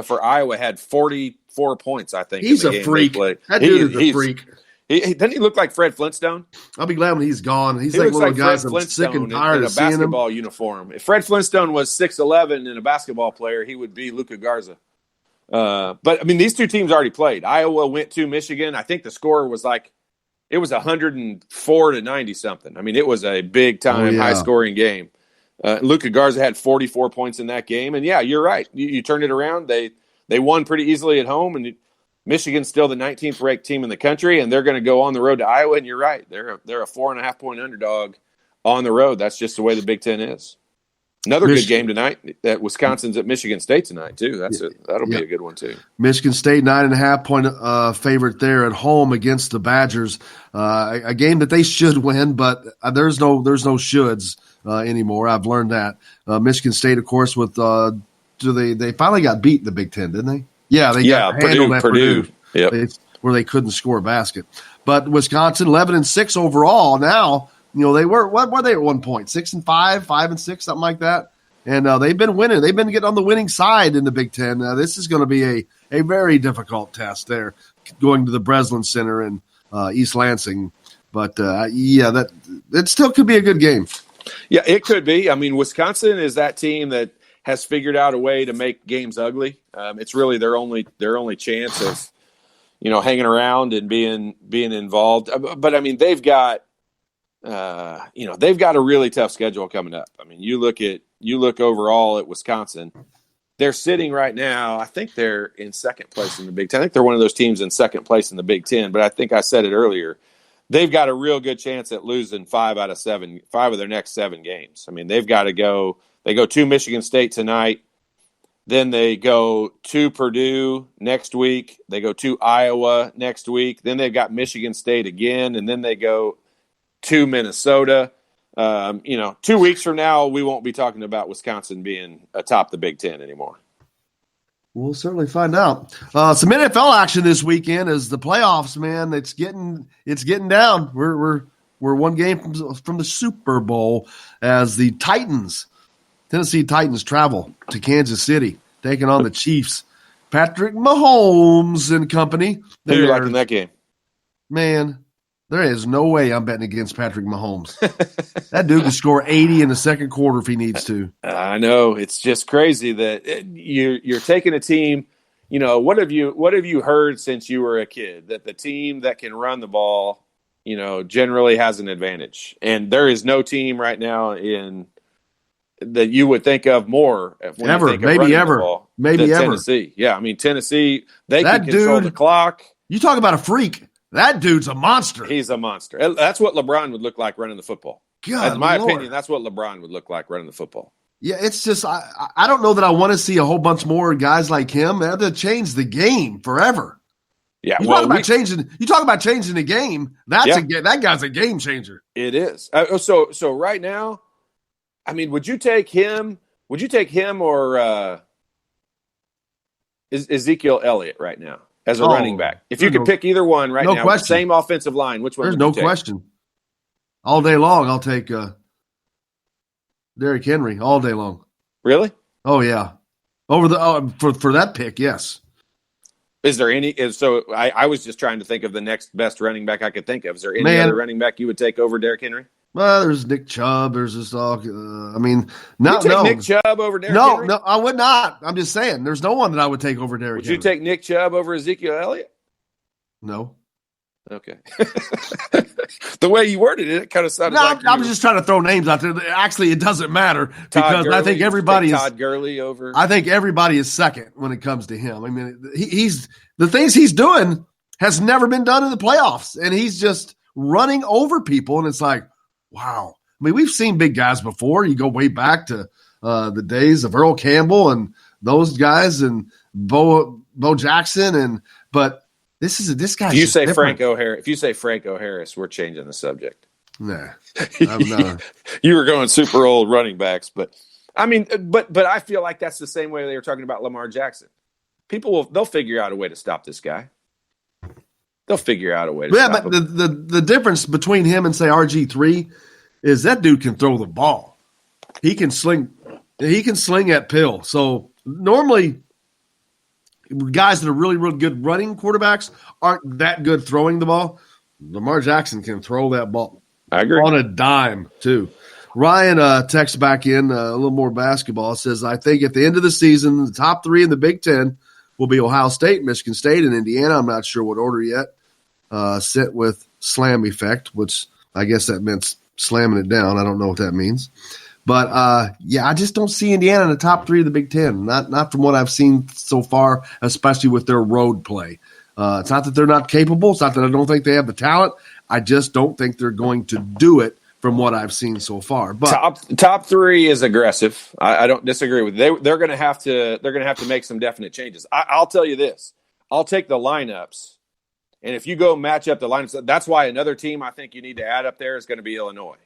for Iowa had 44 points. I think
he's a freak. That dude is a freak.
Doesn't he look like Fred Flintstone?
I'll be glad when he's gone. He looks like guys I'm sick and tired of seeing him.
In a basketball uniform. If Fred Flintstone was 6'11" and a basketball player, he would be Luka Garza. But I mean, these two teams already played. Iowa went to Michigan. I think the score was it was 104 to 90 something. I mean, it was a big time, high scoring game. Luka Garza had 44 points in that game, and yeah, you're right. You turned it around. They won pretty easily at home, and Michigan's still the 19th ranked team in the country, and they're going to go on the road to Iowa. And you're right, they're a 4.5-point underdog on the road. That's just the way the Big Ten is. Another good game tonight. That Wisconsin's at Michigan State tonight too. That'll be a good one too.
Michigan State 9.5-point favorite there at home against the Badgers. A game that they should win, but there's no shoulds anymore. I've learned that. Michigan State, of course, with they finally got beat in the Big Ten, didn't they? Yeah, they got handled at Purdue.
Yep.
Where they couldn't score a basket. But Wisconsin 11-6 overall now. They were what were they at one point? 6-5, 5-6, something like that. And they've been winning. They've been getting on the winning side in the Big Ten. This is going to be a very difficult test there, going to the Breslin Center in East Lansing. But that still could be a good game.
Yeah, it could be. I mean, Wisconsin is that team that has figured out a way to make games ugly. It's really their only chance of hanging around and being involved. But I mean, they've got a really tough schedule coming up. I mean, you look overall at Wisconsin. They're sitting right now. I think they're in second place in the Big Ten. I think they're one of those teams in second place in the Big Ten. But I think I said it earlier. They've got a real good chance at losing 5 of their next 7 games. I mean, they've got to go. They go to Michigan State tonight. Then they go to Purdue next week. They go to Iowa next week. Then they've got Michigan State again, and then they go to Minnesota. 2 weeks from now, we won't be talking about Wisconsin being atop the Big Ten anymore.
We'll certainly find out. Some NFL action this weekend is the playoffs, man. It's getting down. We're one game from the Super Bowl as the Tennessee Titans travel to Kansas City, taking on the Chiefs. Patrick Mahomes and company.
Who are you liking that game?
Man, There is no way I'm betting against Patrick Mahomes. That dude can score 80 in the second quarter if he needs to.
I know. It's just crazy that you're taking a team. You know, what have you heard since you were a kid? That the team that can run the ball, you know, generally has an advantage. And there is no team right now that you would think of more when
ever,
you think
maybe
of
ever,
the ball
maybe
than
ever.
Tennessee. Yeah, I mean Tennessee, they
that
can control
dude,
the clock.
You talk about a freak. That dude's a monster.
He's a monster. That's what LeBron would look like running the football.
God,
in my
Lord.
opinion, that's what LeBron would look like running the football.
Yeah, it's just I don't know that I want to see a whole bunch more guys like him. They have to change the game forever.
Yeah,
you talk about changing. You talk about changing the game. That guy's a game changer.
It is. So right now, I mean, would you take him? Would you take him or Ezekiel Elliott right now as a running back? If you could pick either one right now, with the same offensive line, which one?
There's
would you
no
take?
question. All day long, I'll take Derrick Henry all day long.
Really?
Oh yeah. Over the for that pick, yes.
Is there any? So I was just trying to think of the next best running back I could think of. Is there any other running back you would take over Derrick Henry?
Well, there's Nick Chubb. There's this dog.
Nick Chubb over Derrick Henry?
No, I would not. I'm just saying, there's no one that I would take over Derrick Henry.
Would you take Nick Chubb over Ezekiel Elliott?
No.
Okay. The way you worded it kind of sounded like
I was just trying to throw names out there. Actually, it doesn't matter because I think everybody is
Todd Gurley over.
I think everybody is second when it comes to him. I mean, he's the things he's doing has never been done in the playoffs, and he's just running over people, and it's like, wow. I mean, we've seen big guys before. You go way back to the days of Earl Campbell and those guys, and Bo Jackson, but. This guy.
If you say Franco Harris, we're changing the subject.
Nah, I'm not.
You were going super old running backs, but I mean, but I feel like that's the same way they were talking about Lamar Jackson. They'll figure out a way to stop this guy. They'll figure out a way to stop him.
But the difference between him and say RG3 is that dude can throw the ball. He can sling at pill. So normally guys that are really, really good running quarterbacks aren't that good throwing the ball. Lamar Jackson can throw that ball.
I agree.
On a dime, too. Ryan texts back in a little more basketball. Says, I think at the end of the season, the top three in the Big Ten will be Ohio State, Michigan State, and Indiana. I'm not sure what order yet. Sit with slam effect, which I guess that meant slamming it down. I don't know what that means. But, I just don't see Indiana in the top three of the Big Ten, not from what I've seen so far, especially with their road play. It's not that they're not capable. It's not that I don't think they have the talent. I just don't think they're going to do it from what I've seen so far. But
top three is aggressive. I don't disagree with you. They're going to have to make some definite changes. I'll tell you this. I'll take the lineups, and if you go match up the lineups, that's why another team I think you need to add up there is going to be Illinois.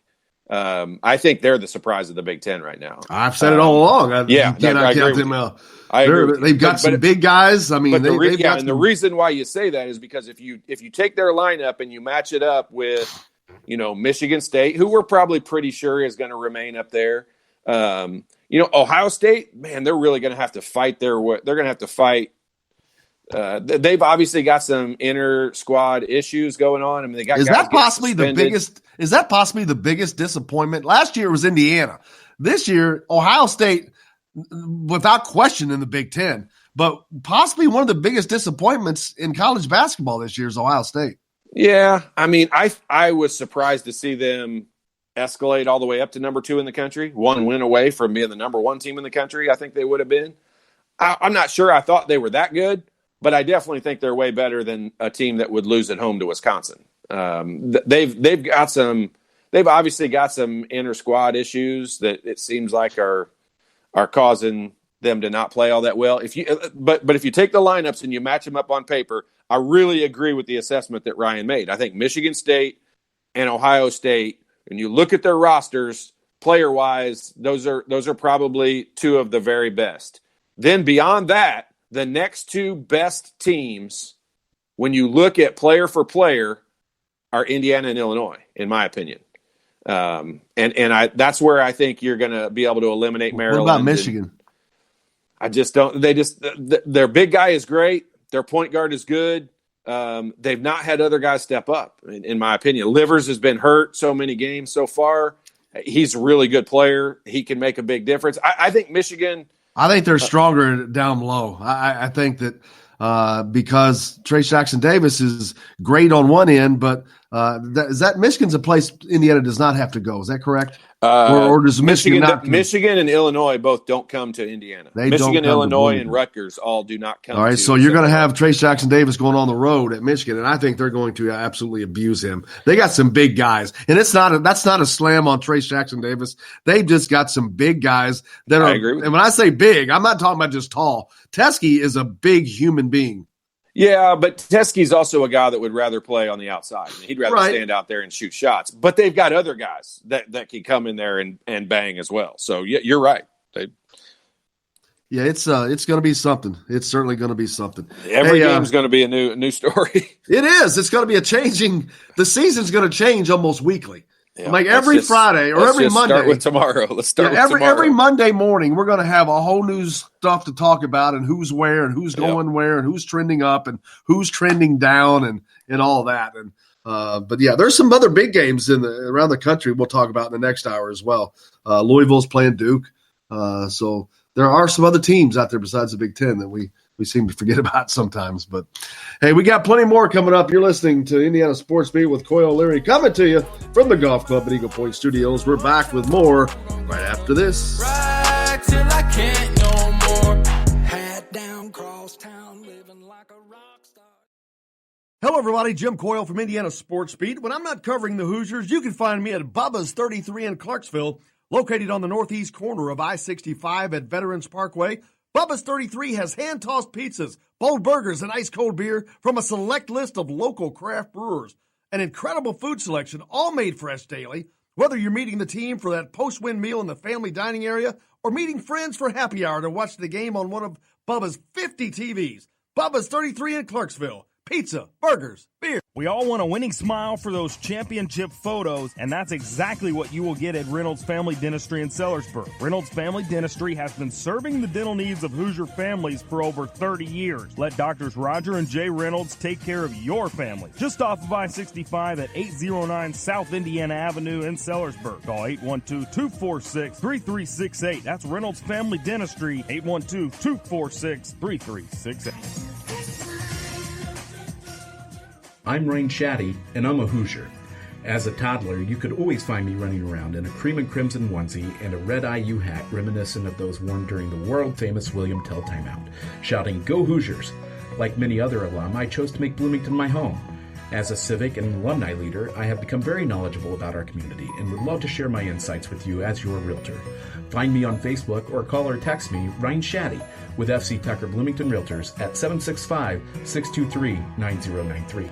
I think they're the surprise of the Big Ten right now.
I've said it all along.
I
count them out. They've got some big guys. I mean,
the reason why you say that is because if you take their lineup and you match it up with, Michigan State, who we're probably pretty sure is going to remain up there. Ohio State, man, they're really going to have to fight they're going to have to fight. They've obviously got some inner squad issues going on. I mean, they got
Is that possibly the biggest disappointment? Last year it was Indiana. This year, Ohio State, without question, in the Big Ten. But possibly one of the biggest disappointments in college basketball this year is Ohio State.
Yeah, I mean, I was surprised to see them escalate all the way up to number 2 in the country. One win away from being the number 1 team in the country, I think they would have been. I'm not sure I thought they were that good, but I definitely think they're way better than a team that would lose at home to Wisconsin. They've obviously got some inner squad issues that it seems like are causing them to not play all that well. If you take the lineups and you match them up on paper, I really agree with the assessment that Ryan made. I think Michigan State and Ohio State, when you look at their rosters player wise, those are probably 2 of the very best. Then beyond that, the next 2 best teams, when you look at player for player, are Indiana and Illinois, in my opinion. That's where I think you're going to be able to eliminate Maryland.
What about Michigan?
I just don't. Their big guy is great. Their point guard is good. they've not had other guys step up, in my opinion. Livers has been hurt so many games so far. He's a really good player. He can make a big difference. I think Michigan –
I think they're stronger down low. I think that because Trace Jackson-Davis is great on one end, but Michigan's a place Indiana does not have to go. Is that correct? Or does Michigan not?
Michigan and Illinois both don't come to Indiana. Michigan, Illinois, and Rutgers all do not come.
All right, so you're going to have Trace Jackson-Davis going on the road at Michigan, and I think they're going to absolutely abuse him. They got some big guys, and that's not a slam on Trace Jackson-Davis. They've just got some big guys that are. I agree with you. And when I say big, I'm not talking about just tall. Teskey is a big human being.
Yeah, but Teskey's also a guy that would rather play on the outside. I mean, he'd rather stand out there and shoot shots. But they've got other guys that can come in there and bang as well. So, yeah, you're right.
It's going to be something. It's certainly going to be something.
Every game's going to be a new story.
It is. It's going to be the season's going to change almost weekly. Yeah, like every Friday or every Monday.
Start with tomorrow. Let's start with tomorrow.
Every Monday morning, we're going to have a whole new stuff to talk about, and who's where, and who's going where, and who's trending up, and who's trending down, and all that. And but yeah, there's some other big games around the country we'll talk about in the next hour as well. Louisville's playing Duke, so there are some other teams out there besides the Big Ten that we seem to forget about sometimes. But, hey, we got plenty more coming up. You're listening to Indiana Sports Beat with Coy O'Leary coming to you from the Golf Club at Eagle Point Studios. We're back with more right after this.
Right till I can't no more. Hat down, cross town, living like a rock star.
Hello, everybody. Jim Coyle from Indiana Sports Beat. When I'm not covering the Hoosiers, you can find me at Bubba's 33 in Clarksville, located on the northeast corner of I-65 at Veterans Parkway. Bubba's 33 has hand-tossed pizzas, bold burgers, and ice-cold beer from a select list of local craft brewers. An incredible food selection, all made fresh daily. Whether you're meeting the team for that post-win meal in the family dining area or meeting friends for happy hour to watch the game on one of Bubba's 50 TVs. Bubba's 33 in Clarksville. Pizza, burgers, beer.
We all want a winning smile for those championship photos, and that's exactly what you will get at Reynolds Family Dentistry in Sellersburg. Reynolds Family Dentistry has been serving the dental needs of Hoosier families for over 30 years. Let Doctors Roger and Jay Reynolds take care of your family. Just off of I-65 at 809 South Indiana Avenue in Sellersburg. Call 812-246-3368. That's Reynolds Family Dentistry, 812-246-3368.
I'm Rain Shaddy, and I'm a Hoosier. As a toddler, you could always find me running around in a cream and crimson onesie and a red IU hat reminiscent of those worn during the world-famous William Tell timeout, shouting, "Go Hoosiers!" Like many other alum, I chose to make Bloomington my home. As a civic and alumni leader, I have become very knowledgeable about our community and would love to share my insights with you as your realtor. Find me on Facebook or call or text me, Ryan Shaddy, with FC Tucker Bloomington Realtors at 765-623-9093.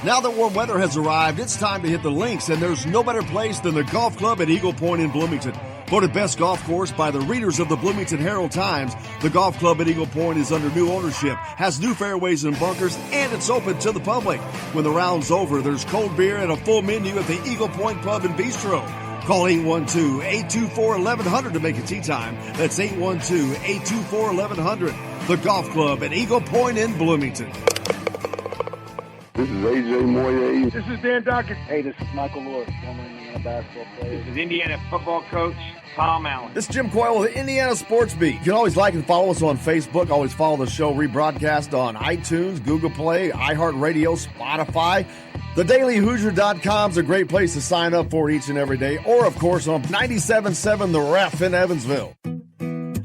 Now that warm weather has arrived, it's time to hit the links, and there's no better place than the Golf Club at Eagle Point in Bloomington. Voted best golf course by the readers of the Bloomington Herald-Times, the Golf Club at Eagle Point is under new ownership, has new fairways and bunkers, and it's open to the public. When the round's over, there's cold beer and a full menu at the Eagle Point Pub and Bistro. Call 812-824-1100 to make a tee time. That's 812-824-1100. The Golf Club at Eagle Point in Bloomington.
This is A.J. Moye.
This is Dan Dawkins.
Hey, this is Michael Lord, former Indiana basketball player.
This is Indiana football coach Tom Allen.
This is Jim Coyle with the Indiana Sports Beat. You can always like and follow us on Facebook. Always follow the show rebroadcast on iTunes, Google Play, iHeartRadio, Spotify. TheDailyHoosier.com is a great place to sign up for each and every day. Or, of course, on 97.7 The Ref in Evansville.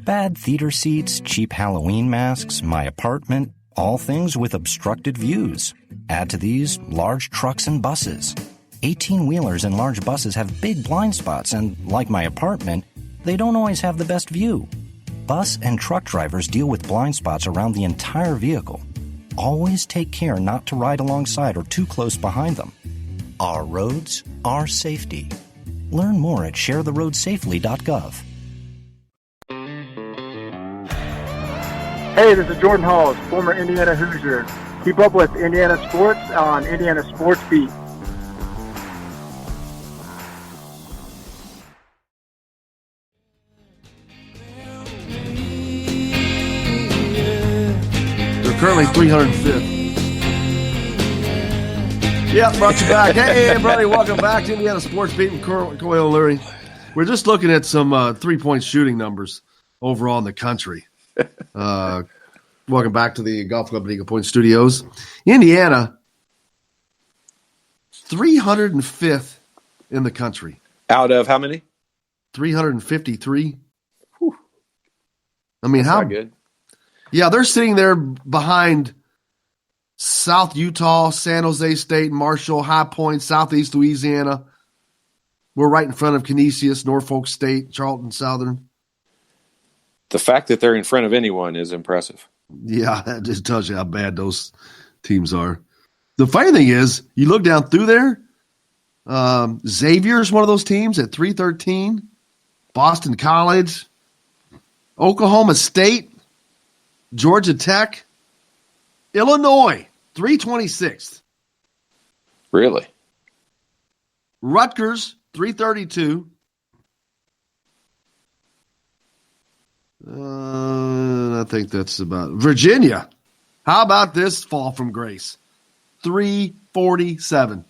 Bad theater seats, cheap Halloween masks, my apartment, all things with obstructed views. Add to these large trucks and buses. 18-wheelers and large buses have big blind spots, and like my apartment, they don't always have the best view. Bus and truck drivers deal with blind spots around the entire vehicle. Always take care not to ride alongside or too close behind them. Our roads, our safety. Learn more at sharetheroadsafely.gov.
Hey, this is Jordan Halls, former Indiana Hoosier. Keep up with Indiana sports on Indiana Sports Beat.
currently 305th. Yeah, brought you back. Hey, everybody, welcome back to Indiana Sports Beat with Coyle Leary. We're just looking at some 3-point shooting numbers overall in the country. Welcome back to the Golf Club at Eagle Point Studios. Indiana, 305th in the country.
Out of how many?
353. Whew. I mean,
That's
how
not good?
Yeah, they're sitting there behind South Utah, San Jose State, Marshall, High Point, Southeast Louisiana. We're right in front of Canisius, Norfolk State, Charlton Southern.
The fact that they're in front of anyone is impressive.
Yeah, that just tells you how bad those teams are. The funny thing is, you look down through there, Xavier's one of those teams at 313, Boston College, Oklahoma State, Georgia Tech, Illinois, 326th.
Really?
Rutgers, 332. I think that's about Virginia. How about this fall from grace? 347.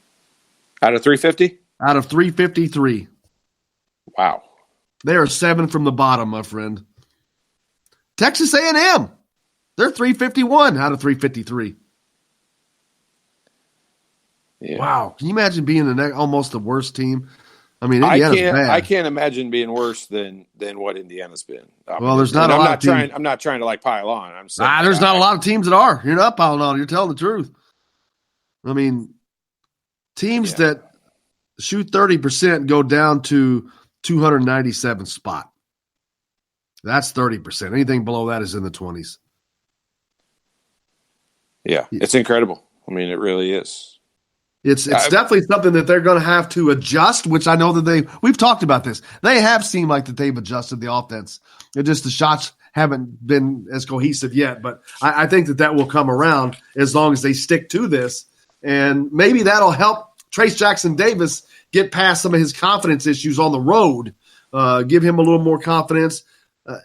Out of 350?
Out of 353.
Wow.
They are 7 from the bottom, my friend. Texas A&M. They're 351 out of 353.
Yeah.
Wow. Can you imagine being almost the worst team? I mean, Indiana's bad.
I can't imagine being worse than what Indiana's been.
Well, there's not a lot of teams.
I'm not trying to like pile on. I'm saying
there's not a lot of teams that are. You're not piling on. You're telling the truth. I mean, teams that shoot 30% go down to 297 spot. That's 30%. Anything below that is in the 20s.
Yeah, it's incredible. I mean, it really is.
It's definitely something that they're going to have to adjust, which I know that we've talked about this. They have seemed like that they've adjusted the offense. It just the shots haven't been as cohesive yet, but I think that will come around as long as they stick to this. And maybe that'll help Trace Jackson Davis get past some of his confidence issues on the road, give him a little more confidence,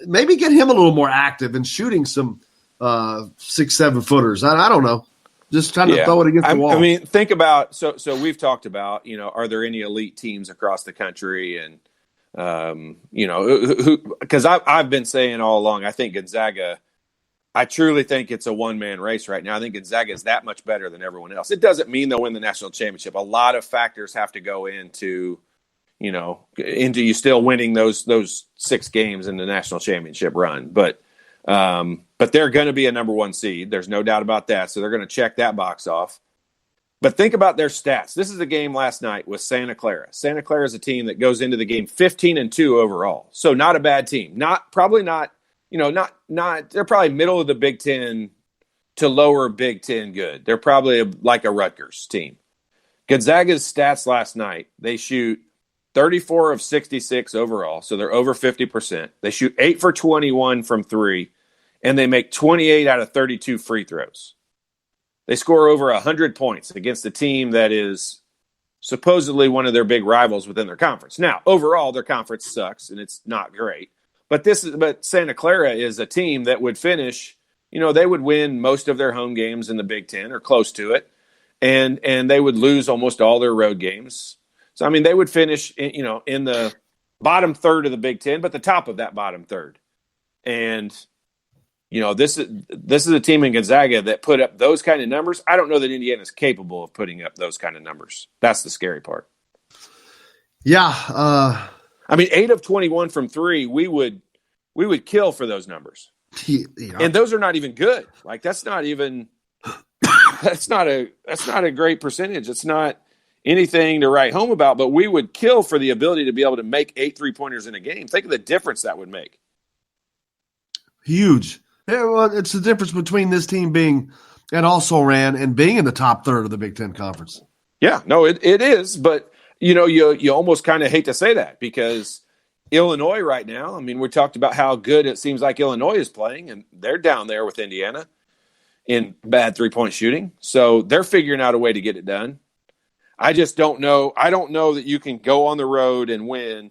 maybe get him a little more active in shooting some 6-7 footers. I don't know. Just trying to throw it against the wall.
I mean, think about so we've talked about, are there any elite teams across the country? And, because I've been saying all along, I think Gonzaga, I truly think it's a one-man race right now. I think Gonzaga is that much better than everyone else. It doesn't mean they'll win the national championship. A lot of factors have to go into you still winning those 6 games in the national championship run. But they're going to be a number 1 seed. There's no doubt about that. So they're going to check that box off. But think about their stats. This is a game last night with Santa Clara. Santa Clara is a team that goes into the game 15-2 overall. So not a bad team. They're probably middle of the Big Ten to lower Big Ten good. They're probably like a Rutgers team. Gonzaga's stats last night, they shoot 34 of 66 overall, so they're over 50%. They shoot 8 for 21 from 3, and they make 28 out of 32 free throws. They score over 100 points against a team that is supposedly one of their big rivals within their conference. Now, overall, their conference sucks, and it's not great. But Santa Clara is a team that would finish, they would win most of their home games in the Big Ten or close to it, and they would lose almost all their road games. So, I mean, they would finish, in the bottom third of the Big Ten, but the top of that bottom third. And, this is a team in Gonzaga that put up those kind of numbers. I don't know that Indiana is capable of putting up those kind of numbers. That's the scary part.
Yeah.
I mean, 8 of 21 from 3, we would kill for those numbers.
Yeah.
And those are not even good. Like, that's not a great percentage. It's not anything to write home about, but we would kill for the ability to be able to make 8 3-pointers in a game. Think of the difference that would make.
Huge. Yeah, well, it's the difference between this team being an also-ran and being in the top third of the Big Ten Conference.
Yeah, no, it is. But, you almost kind of hate to say that because Illinois right now, I mean, we talked about how good it seems like Illinois is playing, and they're down there with Indiana in bad 3-point shooting. So they're figuring out a way to get it done. I just don't know. I don't know that you can go on the road and win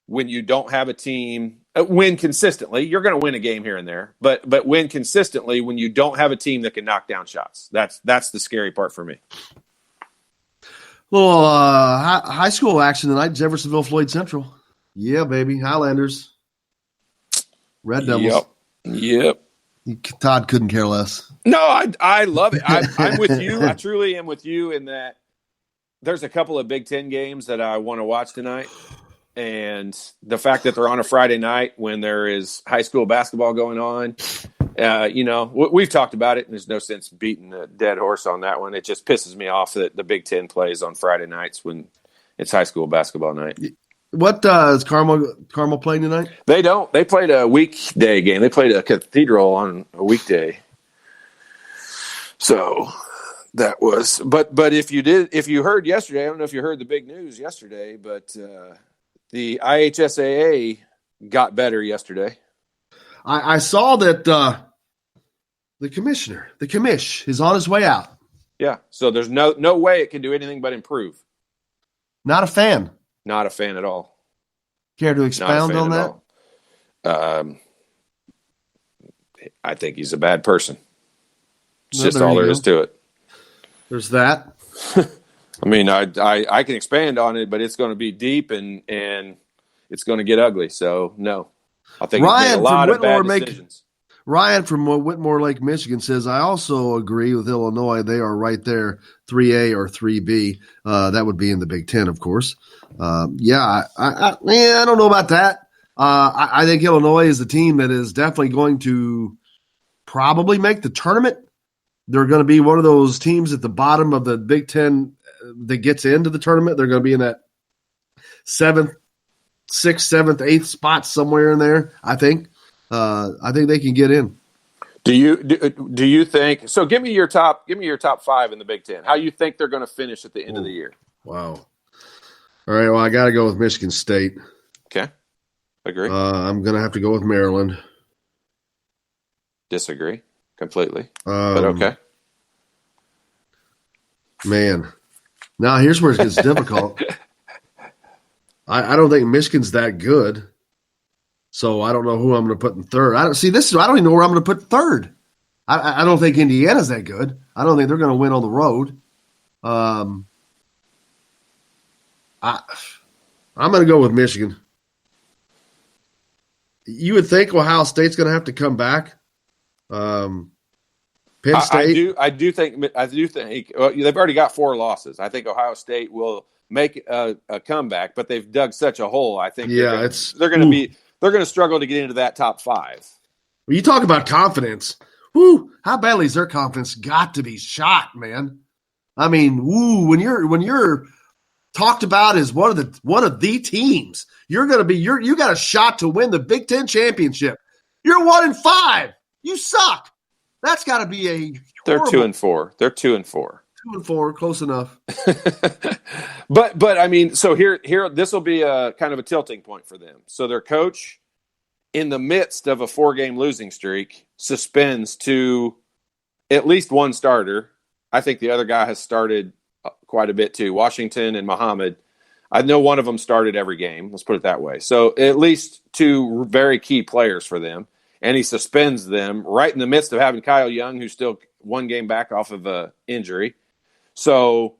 when you don't have a team. Win consistently. You're going to win a game here and there, but win consistently when you don't have a team that can knock down shots. That's the scary part for me.
Little high school action tonight, Jeffersonville, Floyd Central. Yeah, baby. Highlanders. Red Devils.
Yep.
Todd couldn't care less.
No, I love it. I'm with you. I truly am with you in that there's a couple of Big Ten games that I want to watch tonight. And the fact that they're on a Friday night when there is high school basketball going on, we've talked about it, and there's no sense beating a dead horse on that one. It just pisses me off that the Big Ten plays on Friday nights when it's high school basketball night.
What is Carmel playing tonight?
They don't. They played a weekday game. They played a Cathedral on a weekday. So that was. But if you heard yesterday, I don't know if you heard the big news yesterday, but the IHSAA got better yesterday.
I saw that the commish, is on his way out.
Yeah. So there's no way it can do anything but improve.
Not a fan.
Not a fan at all.
Care to expound on that?
I think he's a bad person. It's just all there is to it.
There's that.
I mean, I can expand on it, but it's going to be deep and it's going to get ugly. So, no. I think he's made a lot of bad decisions.
Ryan from Whitmore Lake, Michigan says, I also agree with Illinois. They are right there, 3A or 3B. That would be in the Big Ten, of course. I don't know about that. I think Illinois is the team that is definitely going to probably make the tournament. They're going to be one of those teams at the bottom of the Big Ten that gets into the tournament. They're going to be in that 6th, 7th, 8th spot somewhere in there, I think. I think they can get in.
Do you think so? Give me your top 5 in the Big Ten. How you think they're going to finish at the end of the year?
Wow. All right. Well, I got to go with Michigan State.
Okay. Agree.
I'm going to have to go with Maryland.
Disagree completely. But okay.
Man. Now here's where it gets difficult. I don't think Michigan's that good. So I don't know who I'm going to put in third. I don't even know where I'm going to put third. I don't think Indiana's that good. I don't think they're going to win on the road. I'm going to go with Michigan. You would think Ohio State's going to have to come back. Penn State.
I do think. Well, they've already got 4 losses. I think Ohio State will make a comeback, but they've dug such a hole. I think they're going to struggle to get into that top 5.
When you talk about confidence, how badly is their confidence got to be shot, man? I mean, when you're talked about as one of the teams, you got a shot to win the Big Ten championship. You're 1-5. You suck. That's got to be a.
They're 2-4. They're 2-4.
2-4, close enough.
But I mean, so here this will be a kind of a tilting point for them. So their coach, in the midst of a 4-game losing streak, suspends to at least one starter. I think the other guy has started quite a bit too. Washington and Muhammad. I know one of them started every game. Let's put it that way. So at least 2 very key players for them. And he suspends them right in the midst of having Kyle Young, who's still 1 game back off of an injury. So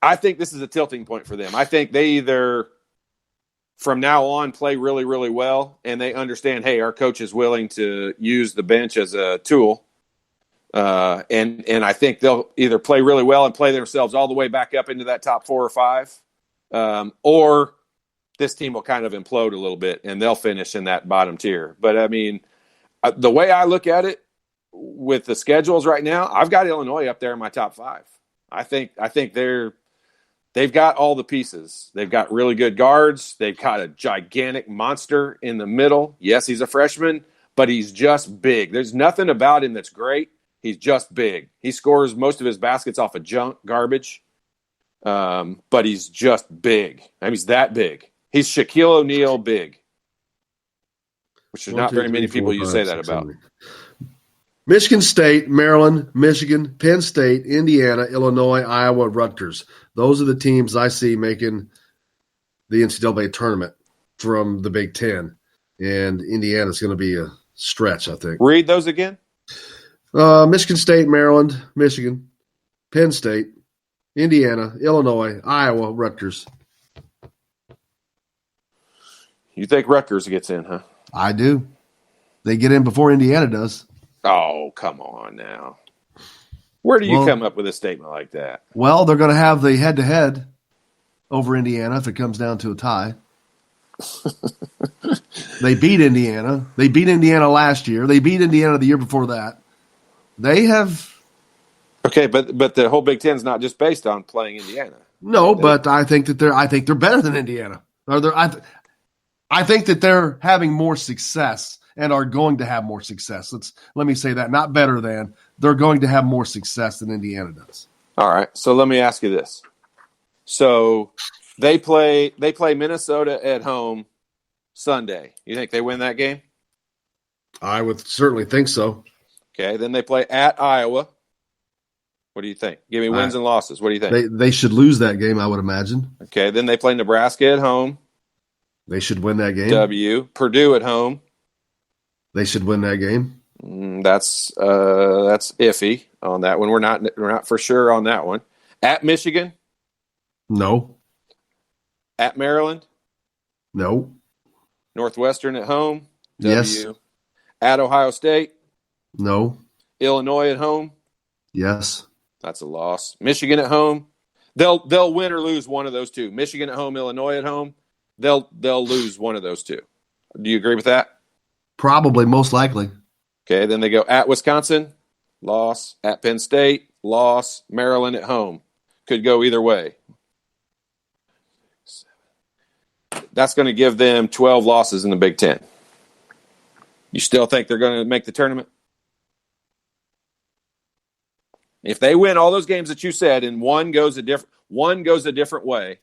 I think this is a tilting point for them. I think they either from now on play really, really well, and they understand, hey, our coach is willing to use the bench as a tool. And I think they'll either play really well and play themselves all the way back up into that top 4 or 5, or this team will kind of implode a little bit and they'll finish in that bottom tier. But I mean, the way I look at it with the schedules right now, I've got Illinois up there in my top 5. I think they've got all the pieces. They've got really good guards. They've got a gigantic monster in the middle. Yes, he's a freshman, but he's just big. There's nothing about him that's great. He's just big. He scores most of his baskets off of garbage, but he's just big. I mean, he's that big. He's Shaquille O'Neal big, which there's not very many people you say that about.
Michigan State, Maryland, Michigan, Penn State, Indiana, Illinois, Iowa, Rutgers. Those are the teams I see making the NCAA tournament from the Big Ten. and Indiana's going to be a stretch, I think.
Read those again.
Michigan State, Maryland, Michigan, Penn State, Indiana, Illinois, Iowa, Rutgers.
You think Rutgers gets in, huh?
I do. They get in before Indiana does.
Oh, come on now. Where do you come up with a statement like that?
Well, they're going to have the head-to-head over Indiana if it comes down to a tie. They beat Indiana. They beat Indiana last year. They beat Indiana the year before that. They have.
Okay, but the whole Big Ten is not just based on playing Indiana.
No, but I think that they're better than Indiana. I think that they're having more success and are going to have more success. Let me say that, not better than. They're going to have more success than Indiana does.
All right. So let me ask you this. So they play Minnesota at home Sunday. You think they win that game?
I would certainly think so.
Okay. Then they play at Iowa. What do you think? Give me wins and losses. What do you think?
They should lose that game, I would imagine.
Okay. Then they play Nebraska at home.
They should win that game.
W. Purdue at home.
They should win that game.
That's iffy on that one. We're not for sure on that one. At Michigan?
No.
At Maryland?
No.
Northwestern at home? W.
Yes.
At Ohio State?
No.
Illinois at home?
Yes.
That's a loss. Michigan at home? They'll win or lose one of those two. Michigan at home, Illinois at home? They'll lose one of those two. Do you agree with that?
Probably, most likely.
Okay, then they go at Wisconsin, loss. At Penn State, loss. Maryland at home. Could go either way. That's going to give them 12 losses in the Big Ten. You still think they're going to make the tournament? If they win all those games that you said and one goes a different way,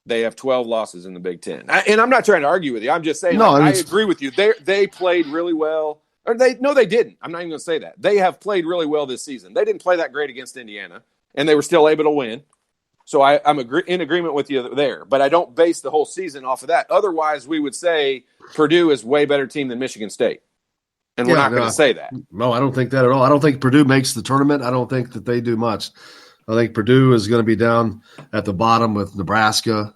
they have 12 losses in the Big Ten. And I'm not trying to argue with you. I'm just saying I agree with you. They played really well. Or they didn't. I'm not even going to say that. They have played really well this season. They didn't play that great against Indiana, and they were still able to win. So I'm in agreement with you there. But I don't base the whole season off of that. Otherwise, we would say Purdue is a way better team than Michigan State. And we're not going to say that.
No, I don't think that at all. I don't think Purdue makes the tournament. I don't think that they do much. I think Purdue is going to be down at the bottom with Nebraska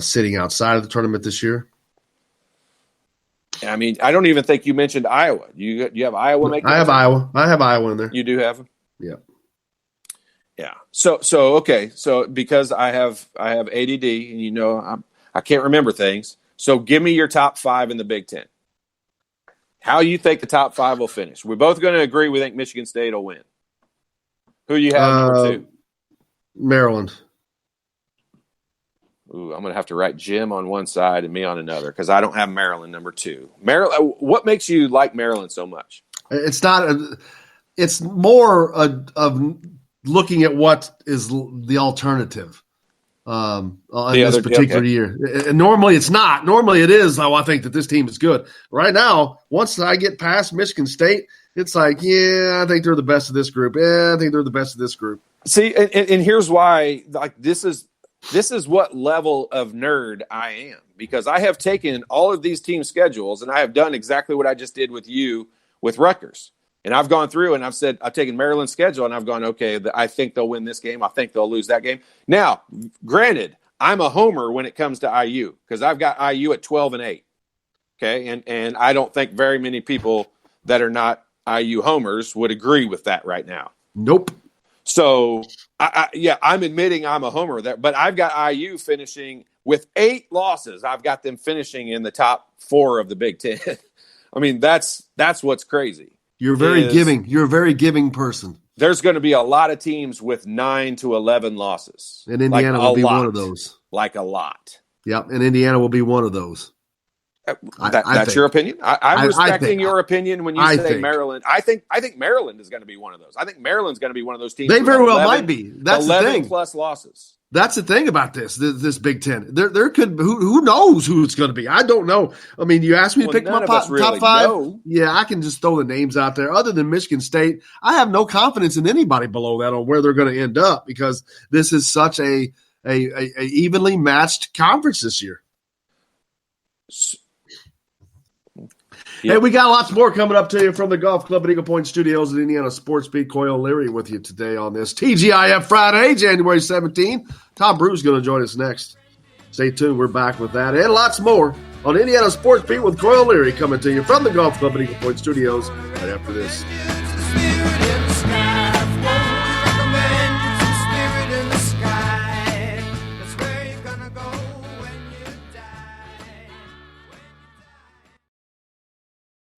sitting outside of the tournament this year.
I mean, I don't even think you mentioned Iowa. You have Iowa making.
I have Iowa. I have Iowa in there.
You do have them?
Yeah.
Yeah. So okay. So because I have ADD and I can't remember things. So give me your top 5 in the Big Ten. How you think the top 5 will finish? We're both going to agree we think Michigan State will win. Who do you have number 2?
Maryland.
Ooh, I'm going to have to write Jim on one side and me on another because I don't have Maryland number 2. Maryland. What makes you like Maryland so much?
It's not. It's more of looking at what is the alternative on this particular year. And normally it's not. Normally it is. Oh, I think that this team is good. Right now, once I get past Michigan State, it's like, yeah, I think they're the best of this group. Yeah, I think they're the best of this group.
See, and here's why. Like this is what level of nerd I am, because I have taken all of these team schedules and I have done exactly what I just did with you with Rutgers. And I've gone through and I've said, I've taken Maryland's schedule and I've gone, okay, I think they'll win this game. I think they'll lose that game. Now, granted, I'm a homer when it comes to IU because I've got IU at 12-8. Okay. And I don't think very many people that are not IU homers would agree with that right now.
Nope.
So, I'm admitting I'm a homer there, but I've got IU finishing with 8 losses. I've got them finishing in the top 4 of the Big Ten. I mean, that's what's crazy.
You're very giving. You're a very giving person.
There's going to be a lot of teams with 9 to 11 losses.
And Indiana will be one of those.
Like a lot.
Yep, and Indiana will be one of those.
That's your opinion. I'm respecting your opinion when you say Maryland. I think Maryland is going to be one of those. I think Maryland's going to be one of those teams.
They very well might be. That's the thing.
11+ losses.
That's the thing about this Big Ten. There could who knows who it's going to be. I don't know. I mean, you asked me to pick my top 5. Know. Yeah, I can just throw the names out there. Other than Michigan State, I have no confidence in anybody below that on where they're going to end up because this is such a evenly matched conference this year. Hey, we got lots more coming up to you from the Golf Club at Eagle Point Studios at Indiana Sports Beat. Coyle Leary with you today on this TGIF Friday, January 17th. Tom Brew's going to join us next. Stay tuned. We're back with that and lots more on Indiana Sports Beat with Coyle Leary coming to you from the Golf Club at Eagle Point Studios right after this.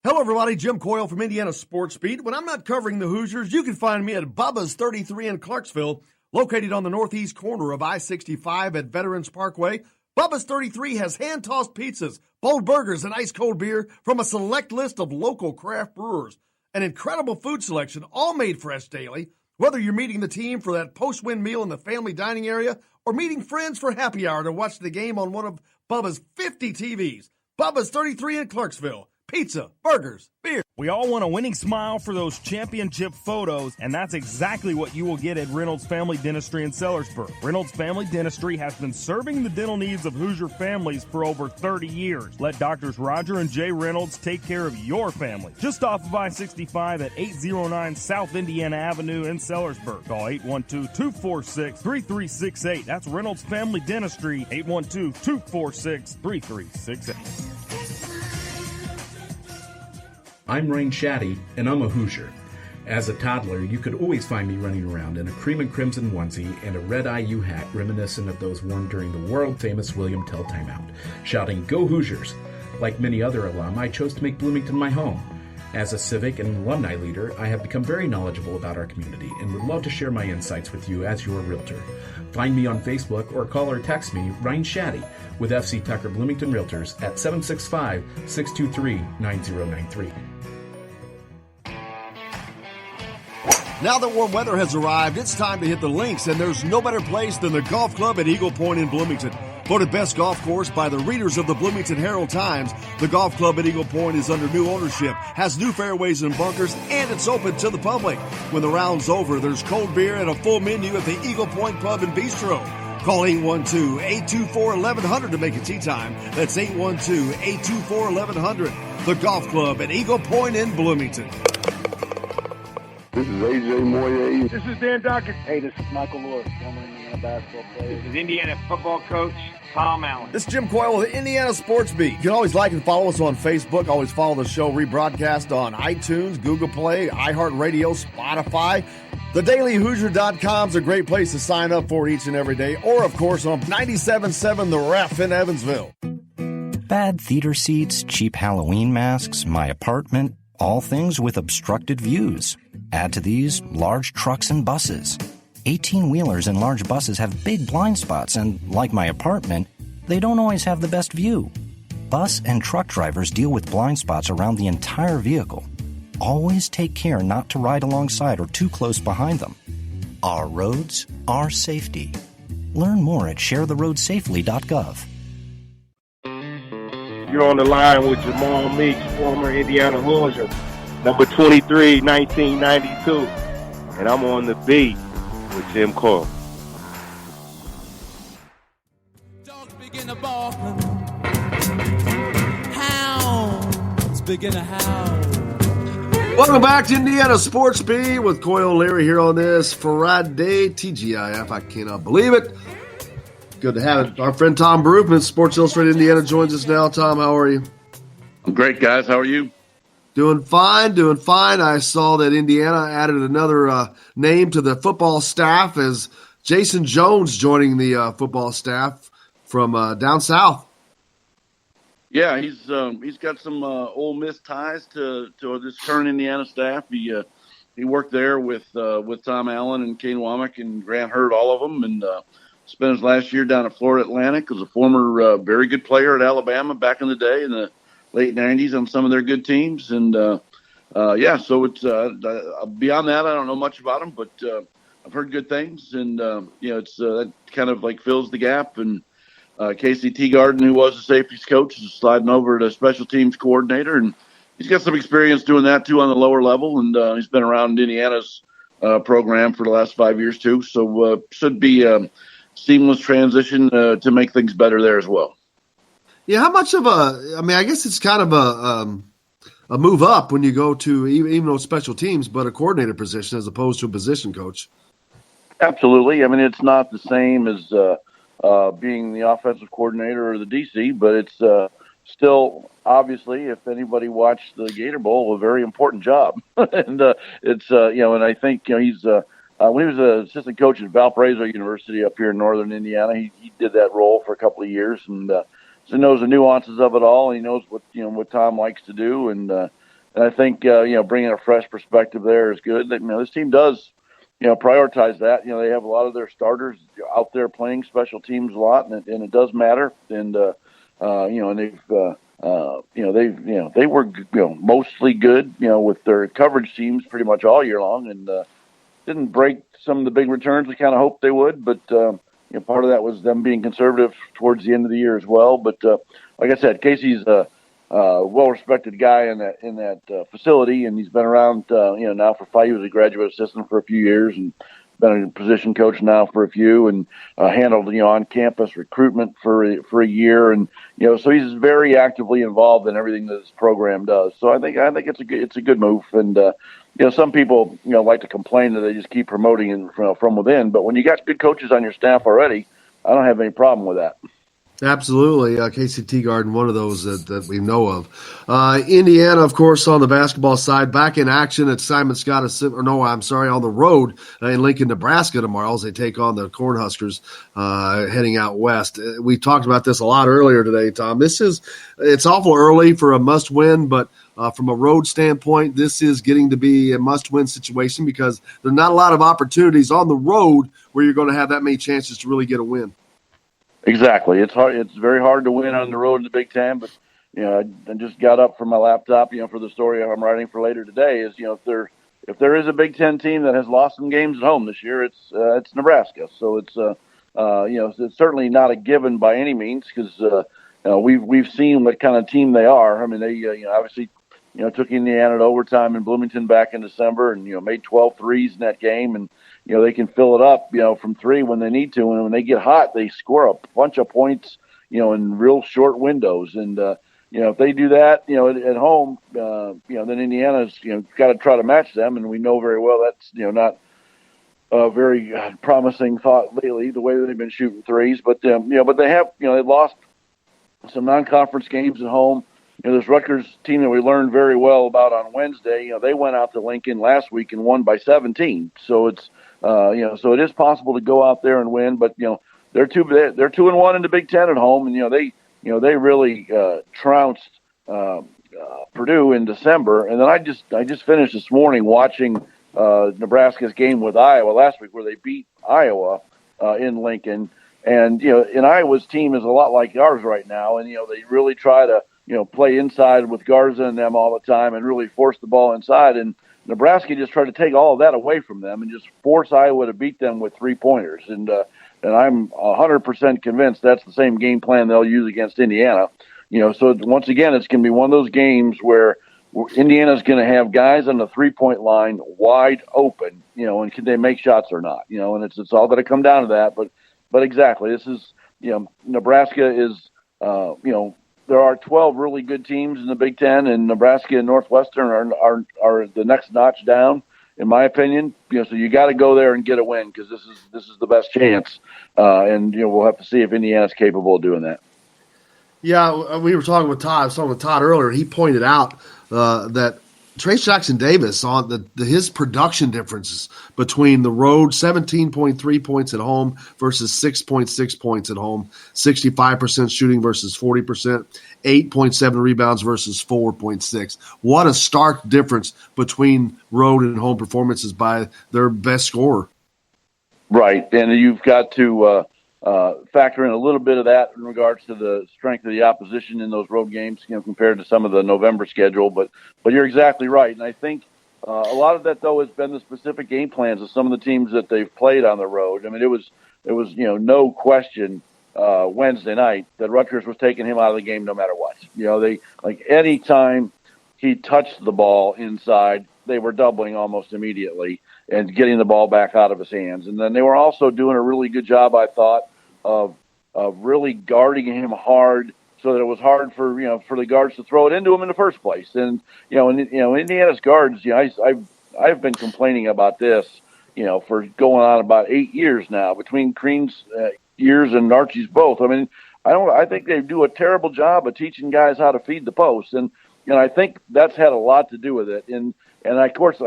Hello, everybody. Jim Coyle from Indiana Sports Beat. When I'm not covering the Hoosiers, you can find me at Bubba's 33 in Clarksville, located on the northeast corner of I-65 at Veterans Parkway. Bubba's 33 has hand-tossed pizzas, bold burgers, and ice-cold beer from a select list of local craft brewers. An incredible food selection, all made fresh daily. Whether you're meeting the team for that post-win meal in the family dining area or meeting friends for happy hour to watch the game on one of Bubba's 50 TVs. Bubba's 33 in Clarksville. Pizza, burgers, beer.
We all want a winning smile for those championship photos, and that's exactly what you will get at Reynolds Family Dentistry in Sellersburg. Reynolds Family Dentistry has been serving the dental needs of Hoosier families for over 30 years. Let Doctors Roger and Jay Reynolds take care of your family. Just off of I-65 at 809 South Indiana Avenue in Sellersburg. Call 812-246-3368. That's Reynolds Family Dentistry, 812-246-3368.
I'm Rain Shaddy, and I'm a Hoosier. As a toddler, you could always find me running around in a cream and crimson onesie and a red IU hat reminiscent of those worn during the world-famous William Tell timeout, shouting, "Go Hoosiers!" Like many other alum, I chose to make Bloomington my home. As a civic and alumni leader, I have become very knowledgeable about our community and would love to share my insights with you as your realtor. Find me on Facebook or call or text me, Ryan Shaddy, with FC Tucker Bloomington Realtors at 765-623-9093.
Now that warm weather has arrived, it's time to hit the links, and there's no better place than the Golf Club at Eagle Point in Bloomington. Voted best golf course by the readers of the Bloomington Herald-Times, the Golf Club at Eagle Point is under new ownership, has new fairways and bunkers, and it's open to the public. When the round's over, there's cold beer and a full menu at the Eagle Point Pub and Bistro. Call 812-824-1100 to make a tee time. That's 812-824-1100. The Golf Club at Eagle Point in Bloomington.
This is AJ Moye.
This is Dan Dawkins. Hey, this is Michael Lewis, former Indiana basketball player.
This is Indiana football coach Tom Allen.
This is Jim Coyle with the Indiana Sports Beat. You can always like and follow us on Facebook. Always follow the show rebroadcast on iTunes, Google Play, iHeartRadio, Spotify. TheDailyHoosier.com is a great place to sign up for each and every day. Or, of course, on 97.7 The Ref in Evansville.
Bad theater seats, cheap Halloween masks, my apartment, all things with obstructed views. Add to these large trucks and buses. 18-wheelers and large buses have big blind spots, and like my apartment, they don't always have the best view. Bus and truck drivers deal with blind spots around the entire vehicle. Always take care not to ride alongside or too close behind them. Our roads, our safety. Learn more at sharetheroadsafely.gov.
You're on the line with Jamal Meeks, former Indiana Hoosier, number 23, 1992. And I'm on the beat with Jim Coyle.
Dogs begin to bark. Hounds begin to howl.
Welcome back to Indiana Sports Beat with Coyle Leary here on this Friday TGIF. I cannot believe it. Good to have it. Our friend Tom Brufman, Sports Illustrated Indiana, joins us now. Tom, how are you?
I'm great, guys. How are you?
Doing fine, doing fine. I saw that Indiana added another name to the football staff as Jason Jones joining the football staff from down south.
Yeah, he's got some Ole Miss ties to this current Indiana staff. He worked there with Tom Allen and Kane Womack and Grant Hurd, all of them, and spent his last year down at Florida Atlantic. Was a former very good player at Alabama back in the day in the late 90s on some of their good teams. And, so it's beyond that, I don't know much about him, but I've heard good things. And, it's that kind of like fills the gap. And Casey Teagarden, who was the safeties coach, is sliding over to special teams coordinator. And he's got some experience doing that, too, on the lower level. And he's been around Indiana's program for the last 5 years, too. So should be seamless transition to make things better there as well.
Yeah, how much of I guess it's kind of a move up when you go to even though special teams, but a coordinator position as opposed to a position coach.
Absolutely. I mean, it's not the same as being the offensive coordinator or the DC, but it's still, obviously, if anybody watched the Gator Bowl, a very important job. And it's, and I think, he's when he was an assistant coach at Valparaiso University up here in northern Indiana, he did that role for a couple of years, and so he knows the nuances of it all. He knows what Tom likes to do, and I think bringing a fresh perspective there is good. This team does prioritize that. They have a lot of their starters out there playing special teams a lot, and it does matter. And and they were mostly good with their coverage teams pretty much all year long, and didn't break some of the big returns we kind of hoped they would. But part of that was them being conservative towards the end of the year as well. But like I said, Casey's a well-respected guy in that facility, and he's been around now for 5 years. He was a graduate assistant for a few years, and been a position coach now for a few, and handled on-campus recruitment for a year, and so he's very actively involved in everything that this program does. So I think it's a good move, and some people like to complain that they just keep promoting from within, but when you got good coaches on your staff already, I don't have any problem with that.
Absolutely. Casey Teagarden, one of those that we know of. Indiana, of course, on the basketball side, back in action at Simon Scott, on the road in Lincoln, Nebraska tomorrow as they take on the Cornhuskers heading out west. We talked about this a lot earlier today, Tom. It's awful early for a must-win, but from a road standpoint, this is getting to be a must-win situation because there are not a lot of opportunities on the road where you're going to have that many chances to really get a win.
Exactly. It's hard. It's very hard to win on the road in the Big Ten, but I just got up from my laptop, for the story I'm writing for later today. Is if there is a Big Ten team that has lost some games at home this year, it's Nebraska. So it's certainly not a given by any means because we've seen what kind of team they are. I mean, they obviously took Indiana to overtime in Bloomington back in December, and made 12 threes in that game, and they can fill it up, from three when they need to. And when they get hot, they score a bunch of points, in real short windows. And, if they do that, at home, then Indiana's, got to try to match them. And we know very well that's, not a very promising thought lately, the way that they've been shooting threes. But they have, they lost some non-conference games at home. This Rutgers team that we learned very well about on Wednesday, they went out to Lincoln last week and won by 17. So it's, so it is possible to go out there and win, but they're 2-1 in the Big Ten at home, and they really trounced Purdue in December. And then I just finished this morning watching Nebraska's game with Iowa last week, where they beat Iowa in Lincoln, and and Iowa's team is a lot like ours right now, and they really try to play inside with Garza and them all the time, and really force the ball inside. And Nebraska just tried to take all of that away from them and just force Iowa to beat them with 3-pointers. And I'm 100% convinced that's the same game plan they'll use against Indiana. So once again, it's going to be one of those games where Indiana's going to have guys on the 3-point line wide open, and can they make shots or not? And it's all going to come down to that. But exactly, this is, Nebraska is, there are 12 really good teams in the Big Ten, and Nebraska and Northwestern are the next notch down, in my opinion. So you got to go there and get a win because this is the best chance, and we'll have to see if Indiana's capable of doing that.
Yeah, we were talking with Todd. I was talking with Todd earlier. He pointed out that Trace Jackson-Davis on his production differences between the road, 17.3 points at home versus 6.6 points at home, 65% shooting versus 40%, 8.7 rebounds versus 4.6. What a stark difference between road and home performances by their best scorer.
Right, and you've got to factor in a little bit of that in regards to the strength of the opposition in those road games, compared to some of the November schedule. But you're exactly right, and I think a lot of that though has been the specific game plans of some of the teams that they've played on the road. I mean, it was no question Wednesday night that Rutgers was taking him out of the game no matter what. They any time he touched the ball inside, they were doubling almost immediately and getting the ball back out of his hands. And then they were also doing a really good job, I thought, of really guarding him hard so that it was hard for the guards to throw it into him in the first place. And Indiana's guards, I've been complaining about this, for going on about 8 years now, between Crean's years and Archie's both. I mean, I think they do a terrible job of teaching guys how to feed the post, and I think that's had a lot to do with it. And of course,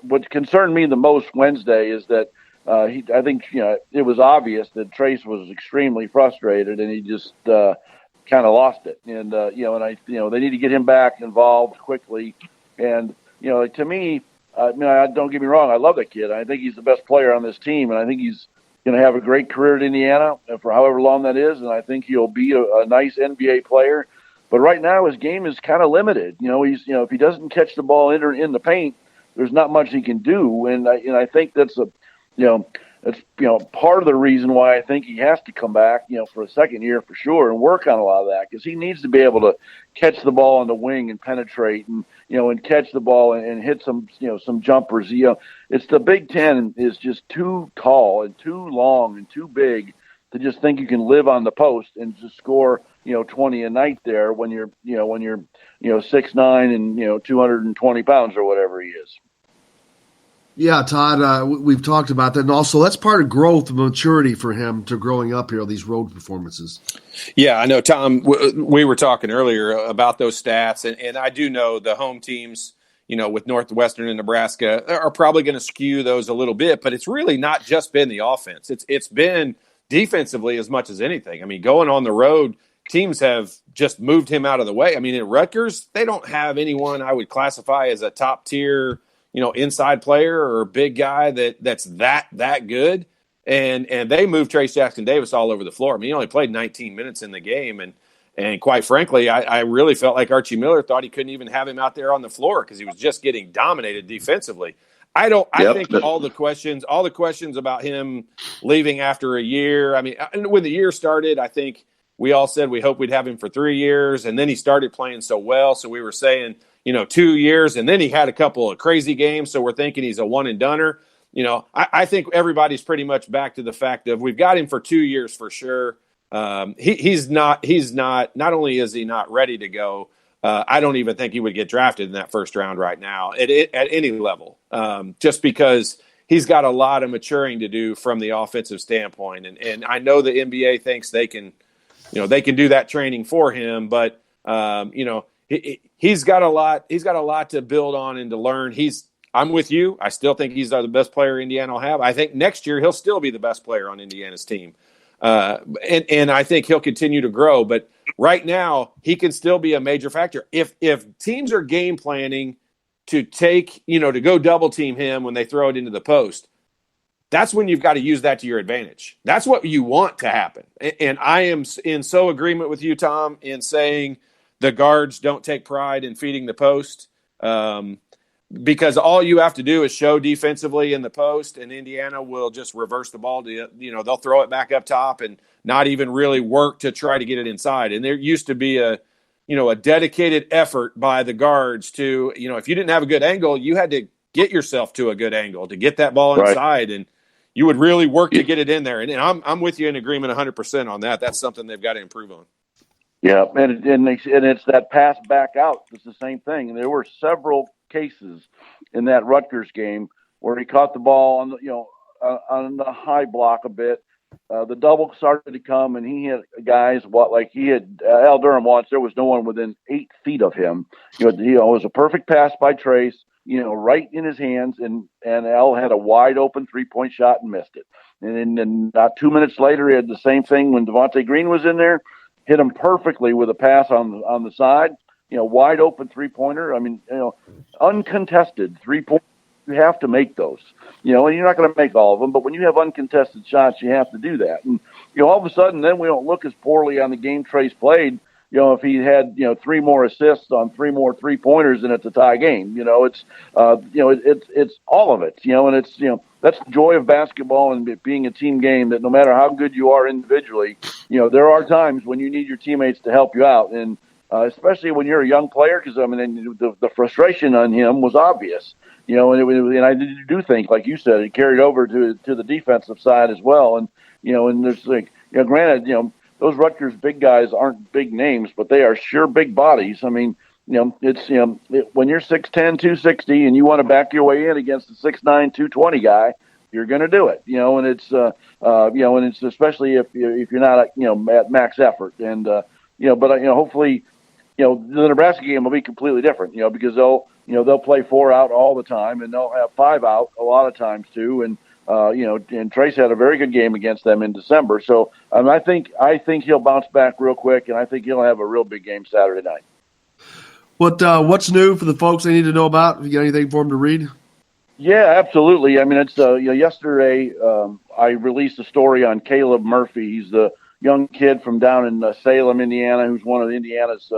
what concerned me the most Wednesday is that I think it was obvious that Trace was extremely frustrated, and he just kind of lost it. And they need to get him back involved quickly. And to me, don't get me wrong, I love that kid. I think he's the best player on this team, and I think he's going to have a great career at Indiana for however long that is. And I think he'll be a nice NBA player. But right now, his game is kind of limited. He's if he doesn't catch the ball in the paint, there's not much he can do. And I think that's that's part of the reason why I think he has to come back, for a second year for sure, and work on a lot of that, because he needs to be able to catch the ball on the wing and penetrate, and and catch the ball and hit some jumpers. It's the Big Ten is just too tall and too long and too big to just think you can live on the post and just score 20 a night there when you're 6'9" and 220 pounds or whatever he is.
Yeah, Todd, we've talked about that. And also, that's part of growth and maturity for him to growing up here, these road performances.
Yeah, I know, Tom, we were talking earlier about those stats, and I do know the home teams, with Northwestern and Nebraska are probably going to skew those a little bit, but it's really not just been the offense. It's been defensively as much as anything. I mean, going on the road, teams have just moved him out of the way. I mean, at Rutgers, they don't have anyone I would classify as a top-tier inside player or a big guy that's that good. And they moved Trace Jackson Davis all over the floor. I mean, he only played 19 minutes in the game. And quite frankly, I really felt like Archie Miller thought he couldn't even have him out there on the floor because he was just getting dominated defensively. I think all the questions about him leaving after a year. I mean, when the year started, I think we all said we hope we'd have him for 3 years. And then he started playing so well. So we were saying, 2 years, and then he had a couple of crazy games, so we're thinking he's a one-and-doner. I think everybody's pretty much back to the fact of we've got him for 2 years for sure. He's not only is he not ready to go, I don't even think he would get drafted in that first round right now at any level, just because he's got a lot of maturing to do from the offensive standpoint. And I know the NBA thinks they can do that training for him, but he's got a lot to build on and to learn. I'm with you. I still think he's the best player Indiana will have. I think next year he'll still be the best player on Indiana's team. And I think he'll continue to grow. But right now, he can still be a major factor. If teams are game planning to to go double team him when they throw it into the post, that's when you've got to use that to your advantage. That's what you want to happen. And I am in so agreement with you, Tom, in saying the guards don't take pride in feeding the post, because all you have to do is show defensively in the post, and Indiana will just reverse the ball to they'll throw it back up top and not even really work to try to get it inside. And there used to be a dedicated effort by the guards to if you didn't have a good angle, you had to get yourself to a good angle to get that ball inside, and you would really work to get it in there. And I'm with you in agreement 100% on that. That's something they've got to improve on.
Yeah, and it's that pass back out. It's the same thing. And there were several cases in that Rutgers game where he caught the ball on the high block a bit. The double started to come, and he had guys he had Al Durham once. There was no one within 8 feet of him. It was a perfect pass by Trace, right in his hands, and Al had a wide open 3-point shot and missed it. And then not 2 minutes later, he had the same thing when Devontae Green was in there. Hit him perfectly with a pass on the side, wide open 3-pointer. I mean, uncontested 3-point. You have to make those, and you're not going to make all of them, but when you have uncontested shots, you have to do that. And, all of a sudden, then we don't look as poorly on the game Trace played, if he had, 3 more assists on 3 more 3-pointers and it's a tie game. It's all of it, and it's, that's the joy of basketball and it being a team game, that no matter how good you are individually, there are times when you need your teammates to help you out. And especially when you're a young player, because, the frustration on him was obvious, and I do think, like you said, it carried over to the defensive side as well. And, and there's granted, those Rutgers big guys aren't big names, but they are sure big bodies. I mean, when you're 6'10", 260, and you want to back your way in against a 6'9", 220 guy, you're going to do it. And it's especially if you're not at max effort. And hopefully, the Nebraska game will be completely different. Because they'll play 4 out all the time, and they'll have 5 out a lot of times too. And and Trace had a very good game against them in December. So I think he'll bounce back real quick, and I think he'll have a real big game Saturday night.
What's new for the folks they need to know about? Have you got anything for them to read?
Yeah, absolutely. I mean, it's yesterday I released a story on Caleb Murphy. He's the young kid from down in Salem, Indiana, who's one of Indiana's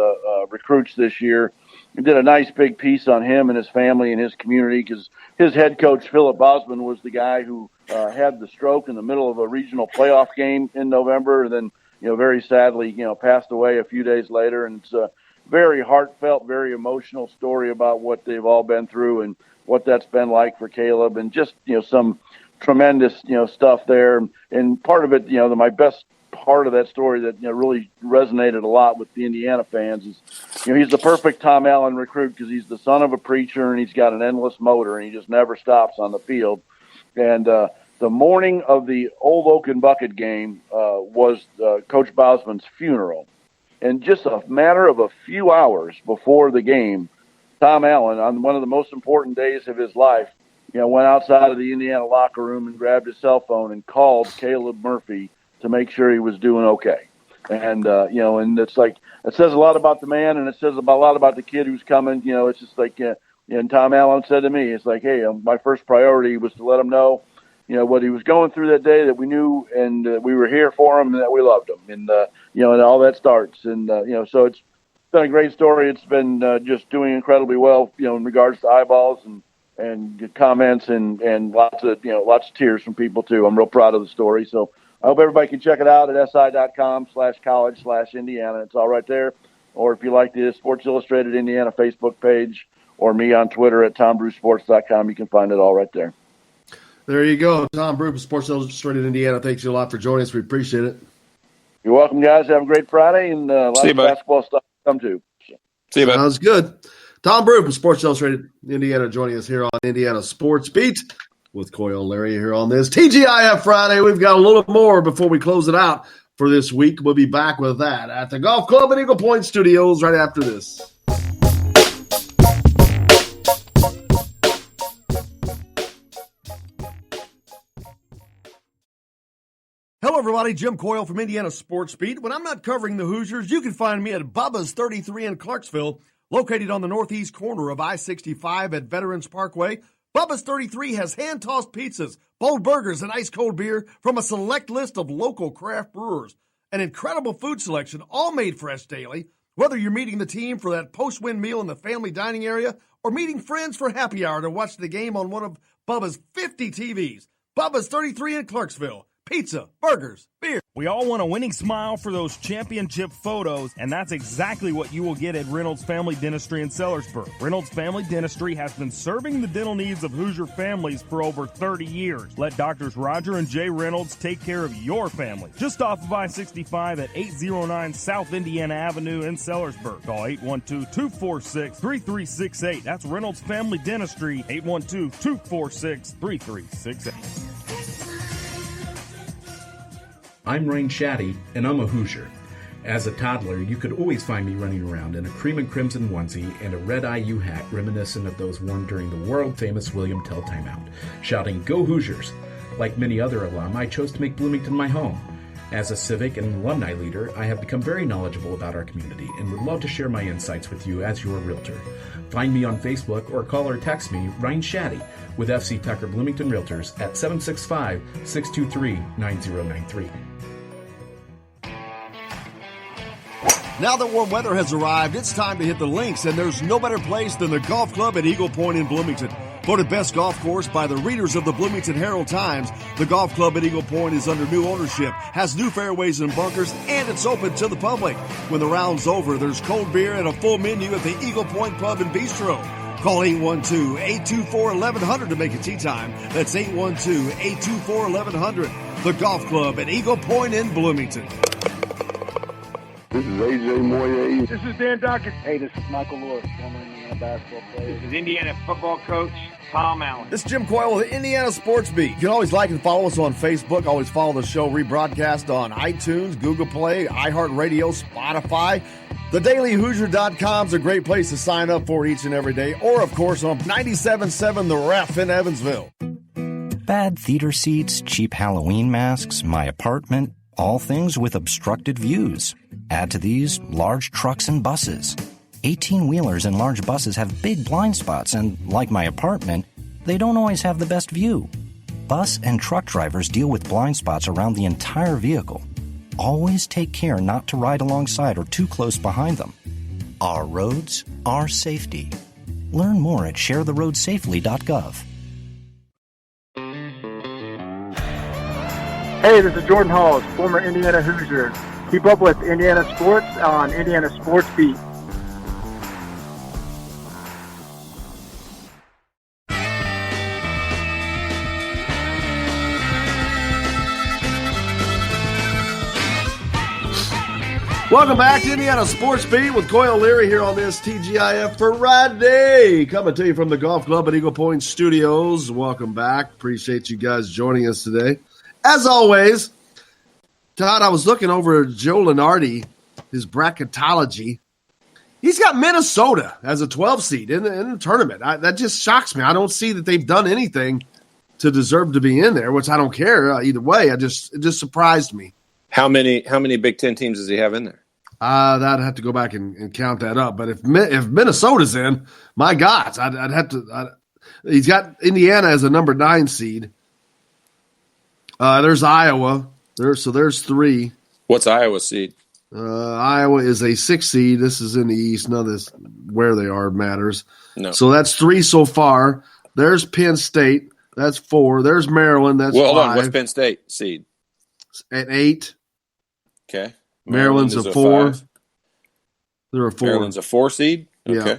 recruits this year. We did a nice big piece on him and his family and his community because his head coach, Philip Bosman, was the guy who had the stroke in the middle of a regional playoff game in November, and then, very sadly, passed away a few days later. And it's a very heartfelt, very emotional story about what they've all been through and what that's been like for Caleb, and just, some tremendous, stuff there. And part of it, my best part of that story that really resonated a lot with the Indiana fans is, he's the perfect Tom Allen recruit because he's the son of a preacher and he's got an endless motor and he just never stops on the field. And the morning of the Old Oaken Bucket game was Coach Bosman's funeral. And just a matter of a few hours before the game, Tom Allen, on one of the most important days of his life, went outside of the Indiana locker room and grabbed his cell phone and called Caleb Murphy to make sure he was doing okay. And, and it's like, it says a lot about the man, and it says a lot about the kid who's coming. It's just like, and Tom Allen said to me, it's like, hey, my first priority was to let him know, what he was going through that day, that we knew, and we were here for him, and that we loved him. And, and all that starts. And, so it's been a great story. It's been just doing incredibly well, in regards to eyeballs and comments and lots of tears from people too. I'm real proud of the story. So I hope everybody can check it out at si.com/college/Indiana. It's all right there. Or if you like the Sports Illustrated Indiana Facebook page or me on Twitter at TomBruceSports.com, you can find it all right there.
There you go. Tom Bruce, Sports Illustrated Indiana. Thanks you a lot for joining us. We appreciate it.
You're welcome, guys. Have a great Friday, and lots of basketball stuff to come to.
See you, bud.
Sounds good. Tom Brew from Sports Illustrated Indiana joining us here on Indiana Sports Beat with Coyle and Larry here on this TGIF Friday. We've got a little more before we close it out for this week. We'll be back with that at the Golf Club at Eagle Point Studios right after this. Hello, everybody. Jim Coyle from Indiana Sports Beat. When I'm not covering the Hoosiers, you can find me at Bubba's 33 in Clarksville, located on the northeast corner of I-65 at Veterans Parkway. Bubba's 33 has hand-tossed pizzas, bold burgers, and ice-cold beer from a select list of local craft brewers. An incredible food selection, all made fresh daily. Whether you're meeting the team for that post-win meal in the family dining area or meeting friends for happy hour to watch the game on one of Bubba's 50 TVs. Bubba's 33 in Clarksville. Pizza, burgers, beer.
We all want a winning smile for those championship photos, and that's exactly what you will get at Reynolds Family Dentistry in Sellersburg. Reynolds Family Dentistry has been serving the dental needs of Hoosier families for over 30 years. Let Doctors Roger and Jay Reynolds take care of your family. Just off of I-65 at 809 South Indiana Avenue in Sellersburg. Call 812-246-3368. That's Reynolds Family Dentistry, 812-246-3368.
I'm Rain Shaddy, and I'm a Hoosier. As a toddler, you could always find me running around in a cream and crimson onesie and a red IU hat reminiscent of those worn during the world-famous William Tell timeout, shouting, "Go Hoosiers!" Like many other alum, I chose to make Bloomington my home. As a civic and alumni leader, I have become very knowledgeable about our community and would love to share my insights with you as your realtor. Find me on Facebook or call or text me, Ryan Shaddy, with FC Tucker Bloomington Realtors at 765-623-9093.
Now that warm weather has arrived, it's time to hit the links, and there's no better place than the Golf Club at Eagle Point in Bloomington. Voted best golf course by the readers of the Bloomington Herald-Times, the Golf Club at Eagle Point is under new ownership, has new fairways and bunkers, and it's open to the public. When the round's over, there's cold beer and a full menu at the Eagle Point Pub and Bistro. Call 812-824-1100 to make a tee time. That's 812-824-1100. The Golf Club at Eagle Point in Bloomington.
AJ Moye.
This is Dan Dawkins.
Hey, this is Michael Lewis, former Indiana basketball player.
This is Indiana football coach Tom Allen.
This is Jim Coyle with the Indiana Sports Beat. You can always like and follow us on Facebook. Always follow the show rebroadcast on iTunes, Google Play, iHeartRadio, Spotify. TheDailyHoosier.com is a great place to sign up for each and every day. Or, of course, on 97.7 The Ref in Evansville.
Bad theater seats, cheap Halloween masks, my apartment, all things with obstructed views. Add to these large trucks and buses. 18-wheelers and large buses have big blind spots, and like my apartment, they don't always have the best view. Bus and truck drivers deal with blind spots around the entire vehicle. Always take care not to ride alongside or too close behind them. Our roads, our safety. Learn more at sharetheroadsafely.gov.
Hey, this is Jordan Halls, former Indiana Hoosier. Keep up with Indiana sports on Indiana Sports Beat.
Welcome back to Indiana Sports Beat with Coyle Leary here on this TGIF Friday. Coming to you from the Golf Club at Eagle Point Studios. Welcome back. Appreciate you guys joining us today. As always, Todd, I was looking over Joe Lenardi, his bracketology. He's got Minnesota as a 12 seed in the tournament. That just shocks me. I don't see that they've done anything to deserve to be in there, which I don't care either way. It just surprised me.
How many Big Ten teams does he have in there?
I'd have to go back and count that up. But if Minnesota's in, my gosh, I'd have to. He's got Indiana as a number 9 seed. There's Iowa. There's 3.
What's Iowa's seed?
Iowa is a 6 seed. This is in the East. None of this where they are matters.
No.
So that's 3 so far. There's Penn State. That's 4. There's Maryland. That's 5.
Hold on. What's Penn State seed?
At 8.
Okay.
Maryland's a 4. They're a 4.
Maryland's a 4 seed? Okay.
Yeah.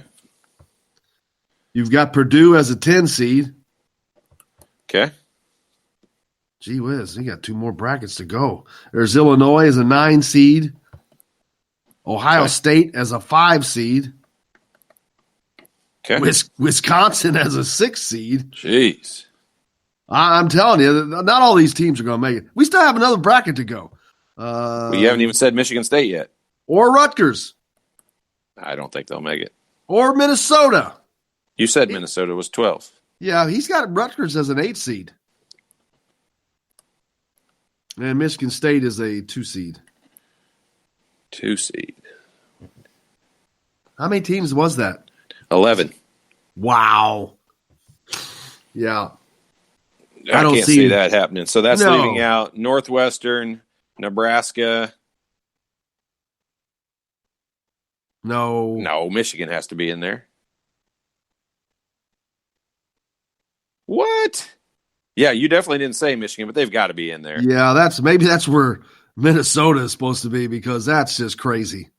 You've got Purdue as a 10 seed.
Okay.
Gee whiz, you got 2 more brackets to go. There's Illinois as a 9 seed. Ohio State as a 5 seed.
Okay.
Wisconsin as a 6 seed.
Jeez.
I'm telling you, not all these teams are going to make it. We still have another bracket to go.
Well, you haven't even said Michigan State yet.
Or Rutgers.
I don't think they'll make it.
Or Minnesota.
You said Minnesota was 12.
Yeah, he's got Rutgers as an 8 seed. And Michigan State is a 2 seed.
2 seed.
How many teams was that?
11.
Wow. Yeah.
I can't see that happening. So that's leaving out Northwestern, Nebraska.
No,
Michigan has to be in there. What? Yeah, you definitely didn't say Michigan, but they've got to be in there.
Yeah, that's where Minnesota is supposed to be, because that's just crazy.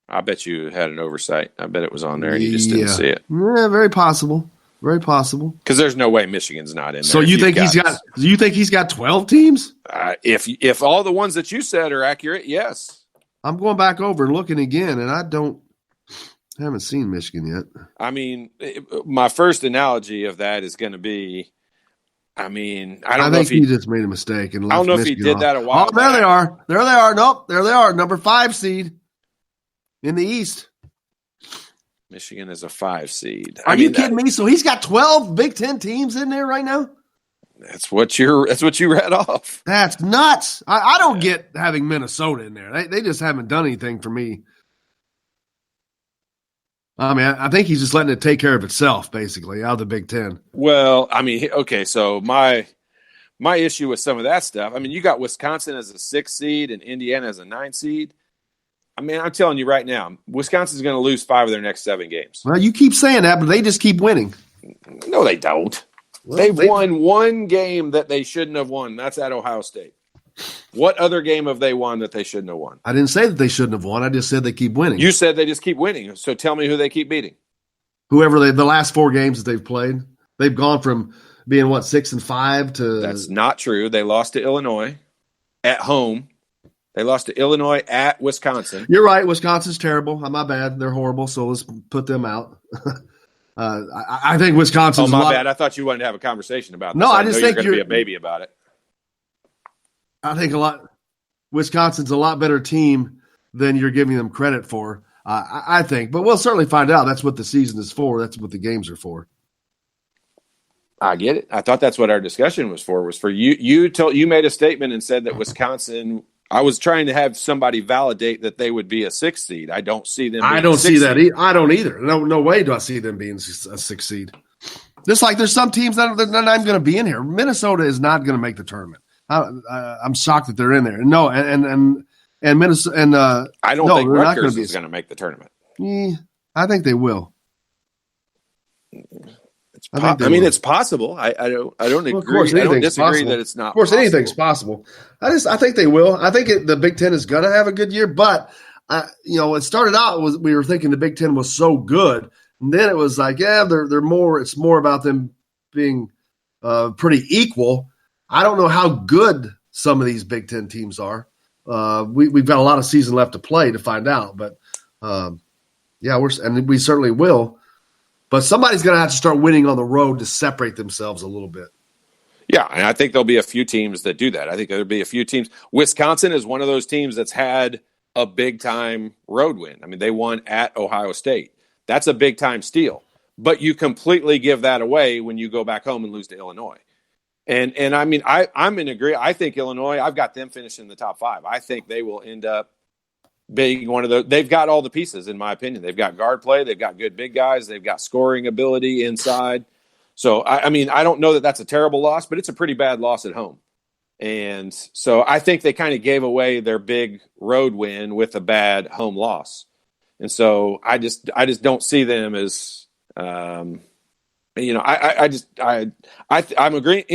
I bet you had an oversight. I bet it was on there and you just didn't see it.
Yeah, very possible. Very possible.
Because there's no way Michigan's not in there.
So you think he's got 12 teams?
If all the ones that you said are accurate, yes.
I'm going back over and looking again, and I haven't seen Michigan yet.
I mean, my first analogy of that is going to be, I think
he just made a mistake and left.
I don't know
Michigan
if he did that a while
back. There they are. There they are. Nope, there they are. Number 5 seed in the East.
Michigan is a 5 seed.
Are you kidding me? So he's got 12 Big Ten teams in there right now?
That's what you read off.
That's nuts. I don't get having Minnesota in there. They just haven't done anything for me. I mean, I think he's just letting it take care of itself, basically, out of the Big Ten.
Well, I mean, okay, so my issue with some of that stuff, I mean, you got Wisconsin as a 6 seed and Indiana as a 9 seed. I mean, I'm telling you right now, Wisconsin's going to lose 5 of their next 7 games.
Well, you keep saying that, but they just keep winning.
No, they don't. Well, they've won one game that they shouldn't have won. That's at Ohio State. What other game have they won that they shouldn't have won?
I didn't say that they shouldn't have won. I just said they keep winning.
You said they just keep winning. So tell me who they keep beating.
Whoever the last 4 games that they've played. They've gone from being, 6-5 to –
That's not true. They lost to Illinois at home. They lost to Illinois at Wisconsin.
You're right. Wisconsin's terrible. My bad. They're horrible. So let's put them out. I think Wisconsin's.
Oh, my bad. I thought you wanted to have a conversation about this.
No, I just think
you're going to be a baby about it.
I think Wisconsin's a lot better team than you're giving them credit for. I think, but we'll certainly find out. That's what the season is for. That's what the games are for.
I get it. I thought that's what our discussion was for. Was for you. You made a statement and said that Wisconsin. I was trying to have somebody validate that they would be a 6 seed. I don't see them.
I don't see that. I don't either. No way do I see them being a 6 seed. Just like there's some teams that are not even going to be in here. Minnesota is not going to make the tournament. I'm shocked that they're in there. No, and Minnesota and
I don't think Rutgers is going to make the tournament.
I think they will.
It's possible. I don't agree.
Of course,
I don't disagree
possible.
that it's not.
Of course,
possible.
Anything's possible. I think they will. I think the Big Ten is going to have a good year, but it started out we were thinking the Big Ten was so good, and then it was like, they're more. It's more about them being pretty equal. I don't know how good some of these Big Ten teams are. We've got a lot of season left to play to find out, but we certainly will. But somebody's going to have to start winning on the road to separate themselves a little bit.
Yeah, and I think there'll be a few teams that do that. I think there'll be a few teams. Wisconsin is one of those teams that's had a big-time road win. I mean, they won at Ohio State. That's a big-time steal. But you completely give that away when you go back home and lose to Illinois. And I mean, I'm in agreement. I think Illinois, I've got them finishing in the top 5. I think they will end up being one of those. They've got all the pieces, in my opinion. They've got guard play. They've got good big guys. They've got scoring ability inside. So, I mean, I don't know that that's a terrible loss, but it's a pretty bad loss at home. And so I think they kind of gave away their big road win with a bad home loss. And so I just don't see them as, I'm in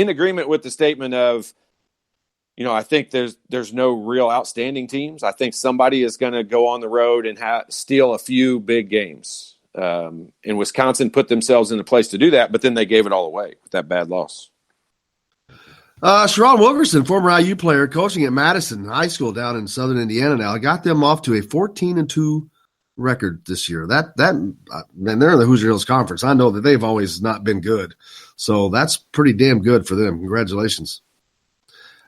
agreement with the statement of, I think there's no real outstanding teams. I think somebody is going to go on the road and steal a few big games. And Wisconsin put themselves in a place to do that, but then they gave it all away with that bad loss.
Sharon Wilkerson, former IU player, coaching at Madison High School down in southern Indiana now, got them off to a 14-2 record this year. And they're in the Hoosier Hills Conference. I know that they've always not been good. So that's pretty damn good for them. Congratulations.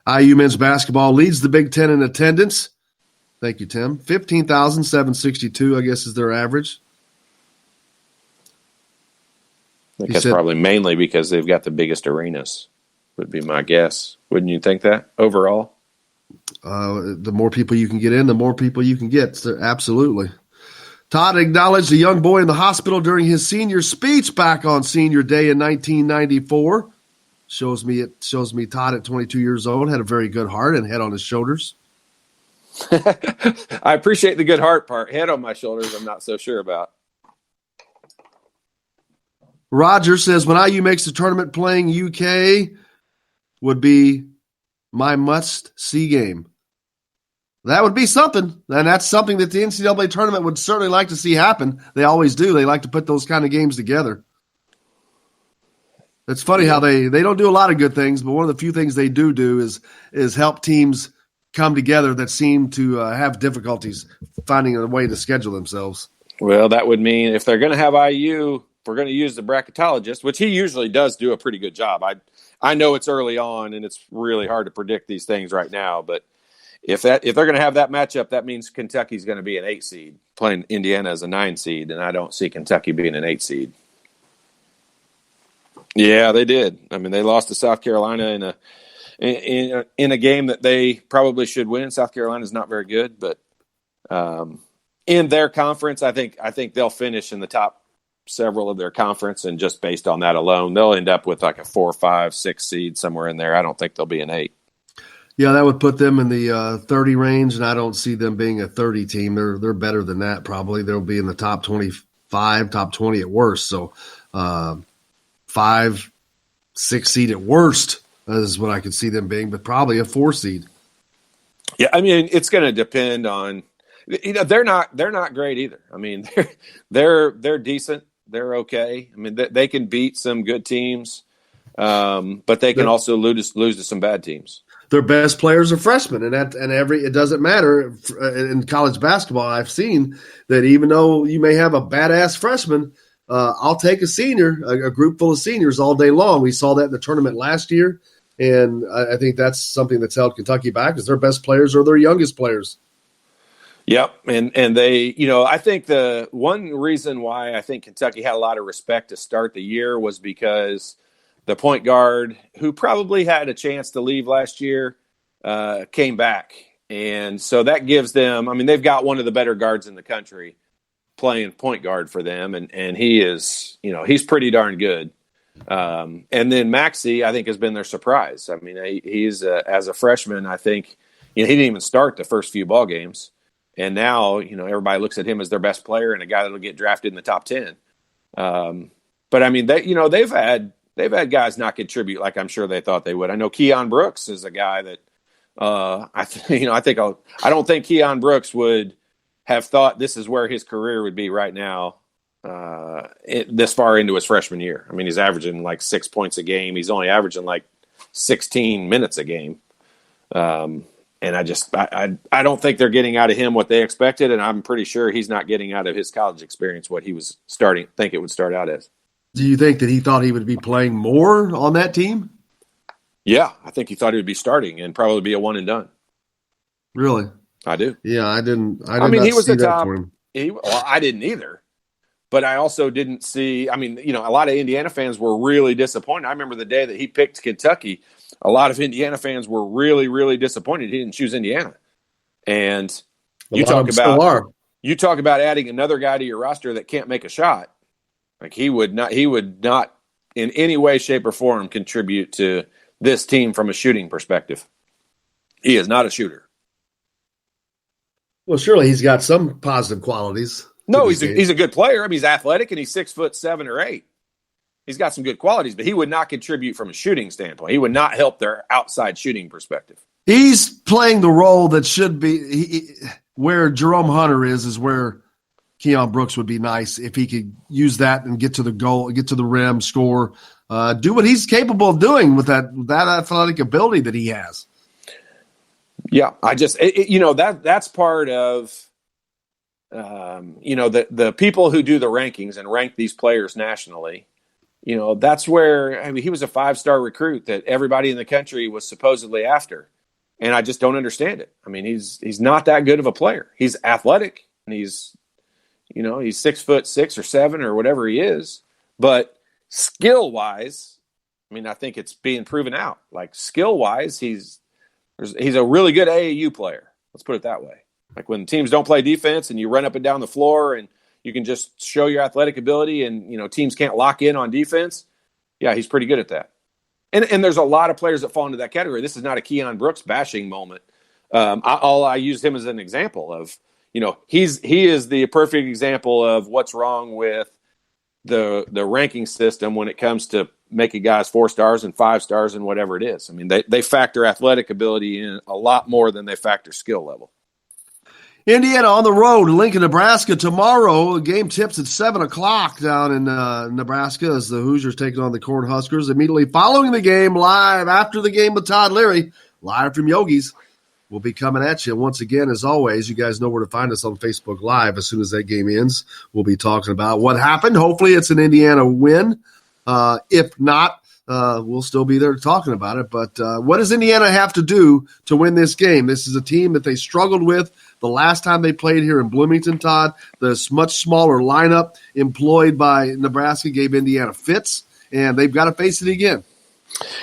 IU men's basketball leads the Big Ten in attendance. Thank you, Tim. 15,762, I guess, is their average.
I think that's probably mainly because they've got the biggest arenas, would be my guess. Wouldn't you think that overall?
The more people you can get in, the more people you can get. So, absolutely. Todd acknowledged a young boy in the hospital during his senior speech back on senior day in 1994. Shows me Todd at 22 years old had a very good heart and head on his shoulders.
I appreciate the good heart part. Head on my shoulders, I'm not so sure about.
Roger says, when IU makes the tournament, playing UK would be my must-see game. That would be something, and that's something that the NCAA tournament would certainly like to see happen. They always do. They like to put those kind of games together. It's funny how they don't do a lot of good things, but one of the few things they do is help teams come together that seem to have difficulties finding a way to schedule themselves.
Well, that would mean if they're going to have IU, if we're going to use the bracketologist, which he usually does do a pretty good job. I know it's early on and it's really hard to predict these things right now, but if they're going to have that matchup, that means Kentucky's going to be an 8 seed playing Indiana as a 9 seed, and I don't see Kentucky being an 8 seed. Yeah, they did. I mean, they lost to South Carolina in a game that they probably should win. South Carolina's not very good, but in their conference, I think they'll finish in the top several of their conference, and just based on that alone, they'll end up with like a 4, 5, 6 seed somewhere in there. I don't think they'll be an 8.
Yeah, that would put them in the 30 range, and I don't see them being a 30 team. They're better than that probably. They'll be in the top 25, top 20 at worst. So 5, 6 seed at worst is what I could see them being, but probably a 4 seed.
Yeah, I mean, it's going to depend on. They're not great either. I mean, they're decent. They're okay. I mean, they can beat some good teams, but they can also lose to some bad teams.
their best players are freshmen, and it doesn't matter in college basketball. I've seen that even though you may have a badass freshman, I'll take a senior, a group full of seniors all day long. We saw that in the tournament last year, and I think that's something that's held Kentucky back is their best players are their youngest players.
Yep, and they, I think the one reason why I think Kentucky had a lot of respect to start the year was because the point guard, who probably had a chance to leave last year, came back. And so that gives them, they've got one of the better guards in the country playing point guard for them. And he is, he's pretty darn good. And then Maxey, I think, has been their surprise. He's as a freshman, I think, he didn't even start the first few ball games. And now, everybody looks at him as their best player and a guy that'll get drafted in the top 10. But they've had guys not contribute like I'm sure they thought they would. I know Keon Brooks is a guy that I don't think Keon Brooks would have thought this is where his career would be right now, this far into his freshman year. He's averaging like 6 points a game. He's only averaging like 16 minutes a game. And I don't think they're getting out of him what they expected, and I'm pretty sure he's not getting out of his college experience what he was think it would start out as.
Do you think that he thought he would be playing more on that team?
Yeah, I think he thought he would be starting and probably be a one and done.
Really?
I do.
Yeah, I didn't.
He was the top. I didn't either. But I also didn't see. A lot of Indiana fans were really disappointed. I remember the day that he picked Kentucky. A lot of Indiana fans were really, really disappointed he didn't choose Indiana. And you talk about adding another guy to your roster that can't make a shot. Like he would not in any way, shape, or form contribute to this team from a shooting perspective. He is not a shooter.
Well, surely he's got some positive qualities.
No, he's a good player. He's athletic and he's 6'7" or 8. He's got some good qualities, but he would not contribute from a shooting standpoint. He would not help their outside shooting perspective.
He's playing the role that should be where Jerome Hunter is where Keon Brooks would be nice if he could use that and get to the goal, get to the rim, score, do what he's capable of doing with that athletic ability that he has.
Yeah, that's part of the people who do the rankings and rank these players nationally. That's where he was a 5-star recruit that everybody in the country was supposedly after, and I just don't understand it. He's not that good of a player. He's athletic and he's 6'6" or 7 or whatever he is, but skill wise, I think it's being proven out. Like skill wise, he's a really good AAU player. Let's put it that way. Like when teams don't play defense and you run up and down the floor and you can just show your athletic ability and, teams can't lock in on defense. Yeah, he's pretty good at that. And there's a lot of players that fall into that category. This is not a Keon Brooks bashing moment. I used him as an example of, he is the perfect example of what's wrong with the ranking system when it comes to making guys 4 stars and 5 stars and whatever it is. They factor athletic ability in a lot more than they factor skill level.
Indiana on the road, Lincoln, Nebraska tomorrow. The game tips at 7:00 down in Nebraska as the Hoosiers take on the Cornhuskers. Immediately following the game, live after the game with Todd Leary, live from Yogi's. We'll be coming at you. Once again, as always, you guys know where to find us on Facebook Live. As soon as that game ends, we'll be talking about what happened. Hopefully it's an Indiana win. If not, we'll still be there talking about it. But what does Indiana have to do to win this game? This is a team that they struggled with the last time they played here in Bloomington, Todd. The much smaller lineup employed by Nebraska gave Indiana fits, and they've got to face it again.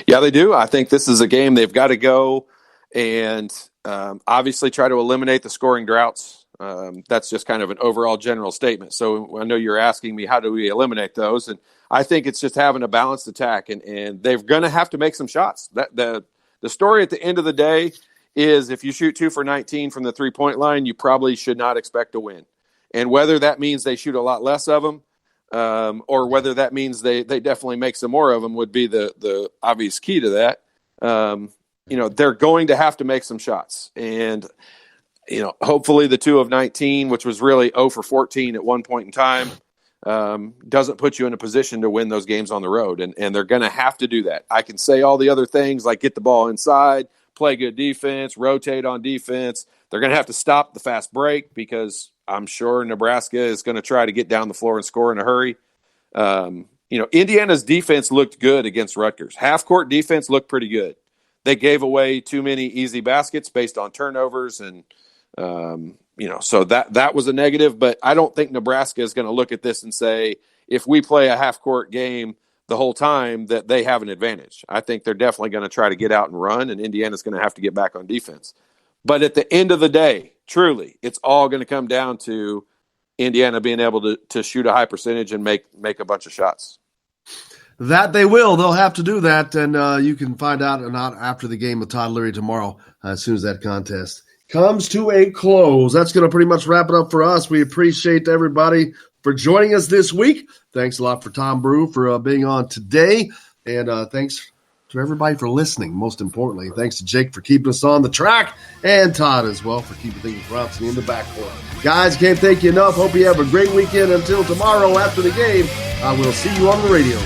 Yeah, they do. I think this is a game they've got to go and obviously try to eliminate the scoring droughts. That's just kind of an overall general statement. So I know you're asking me, how do we eliminate those? And I think it's just having a balanced attack, and they're going to have to make some shots. The story at the end of the day is if you shoot 2 for 19 from the 3-point line, you probably should not expect to win. And whether that means they shoot a lot less of them or whether that means they definitely make some more of them would be the obvious key to that. They're going to have to make some shots. And, hopefully the 2 of 19, which was really 0 for 14 at one point in time, doesn't put you in a position to win those games on the road. And they're going to have to do that. I can say all the other things like get the ball inside, play good defense, rotate on defense. They're going to have to stop the fast break because I'm sure Nebraska is going to try to get down the floor and score in a hurry. Indiana's defense looked good against Rutgers. Half-court defense looked pretty good. They gave away too many easy baskets based on turnovers, and so that was a negative. But I don't think Nebraska is going to look at this and say, if we play a half-court game the whole time, that they have an advantage. I think they're definitely going to try to get out and run, and Indiana's going to have to get back on defense. But at the end of the day, truly, it's all going to come down to Indiana being able to shoot a high percentage and make a bunch of shots.
That they will. They'll have to do that, and you can find out or not after the game with Todd Leary tomorrow as soon as that contest comes to a close. That's going to pretty much wrap it up for us. We appreciate everybody for joining us this week. Thanks a lot for Tom Brew for being on today, and thanks to everybody for listening. Most importantly, thanks to Jake for keeping us on the track, and Todd as well for keeping things bouncing in the backcourt. Guys, can't thank you enough. Hope you have a great weekend. Until tomorrow after the game, I will see you on the radio.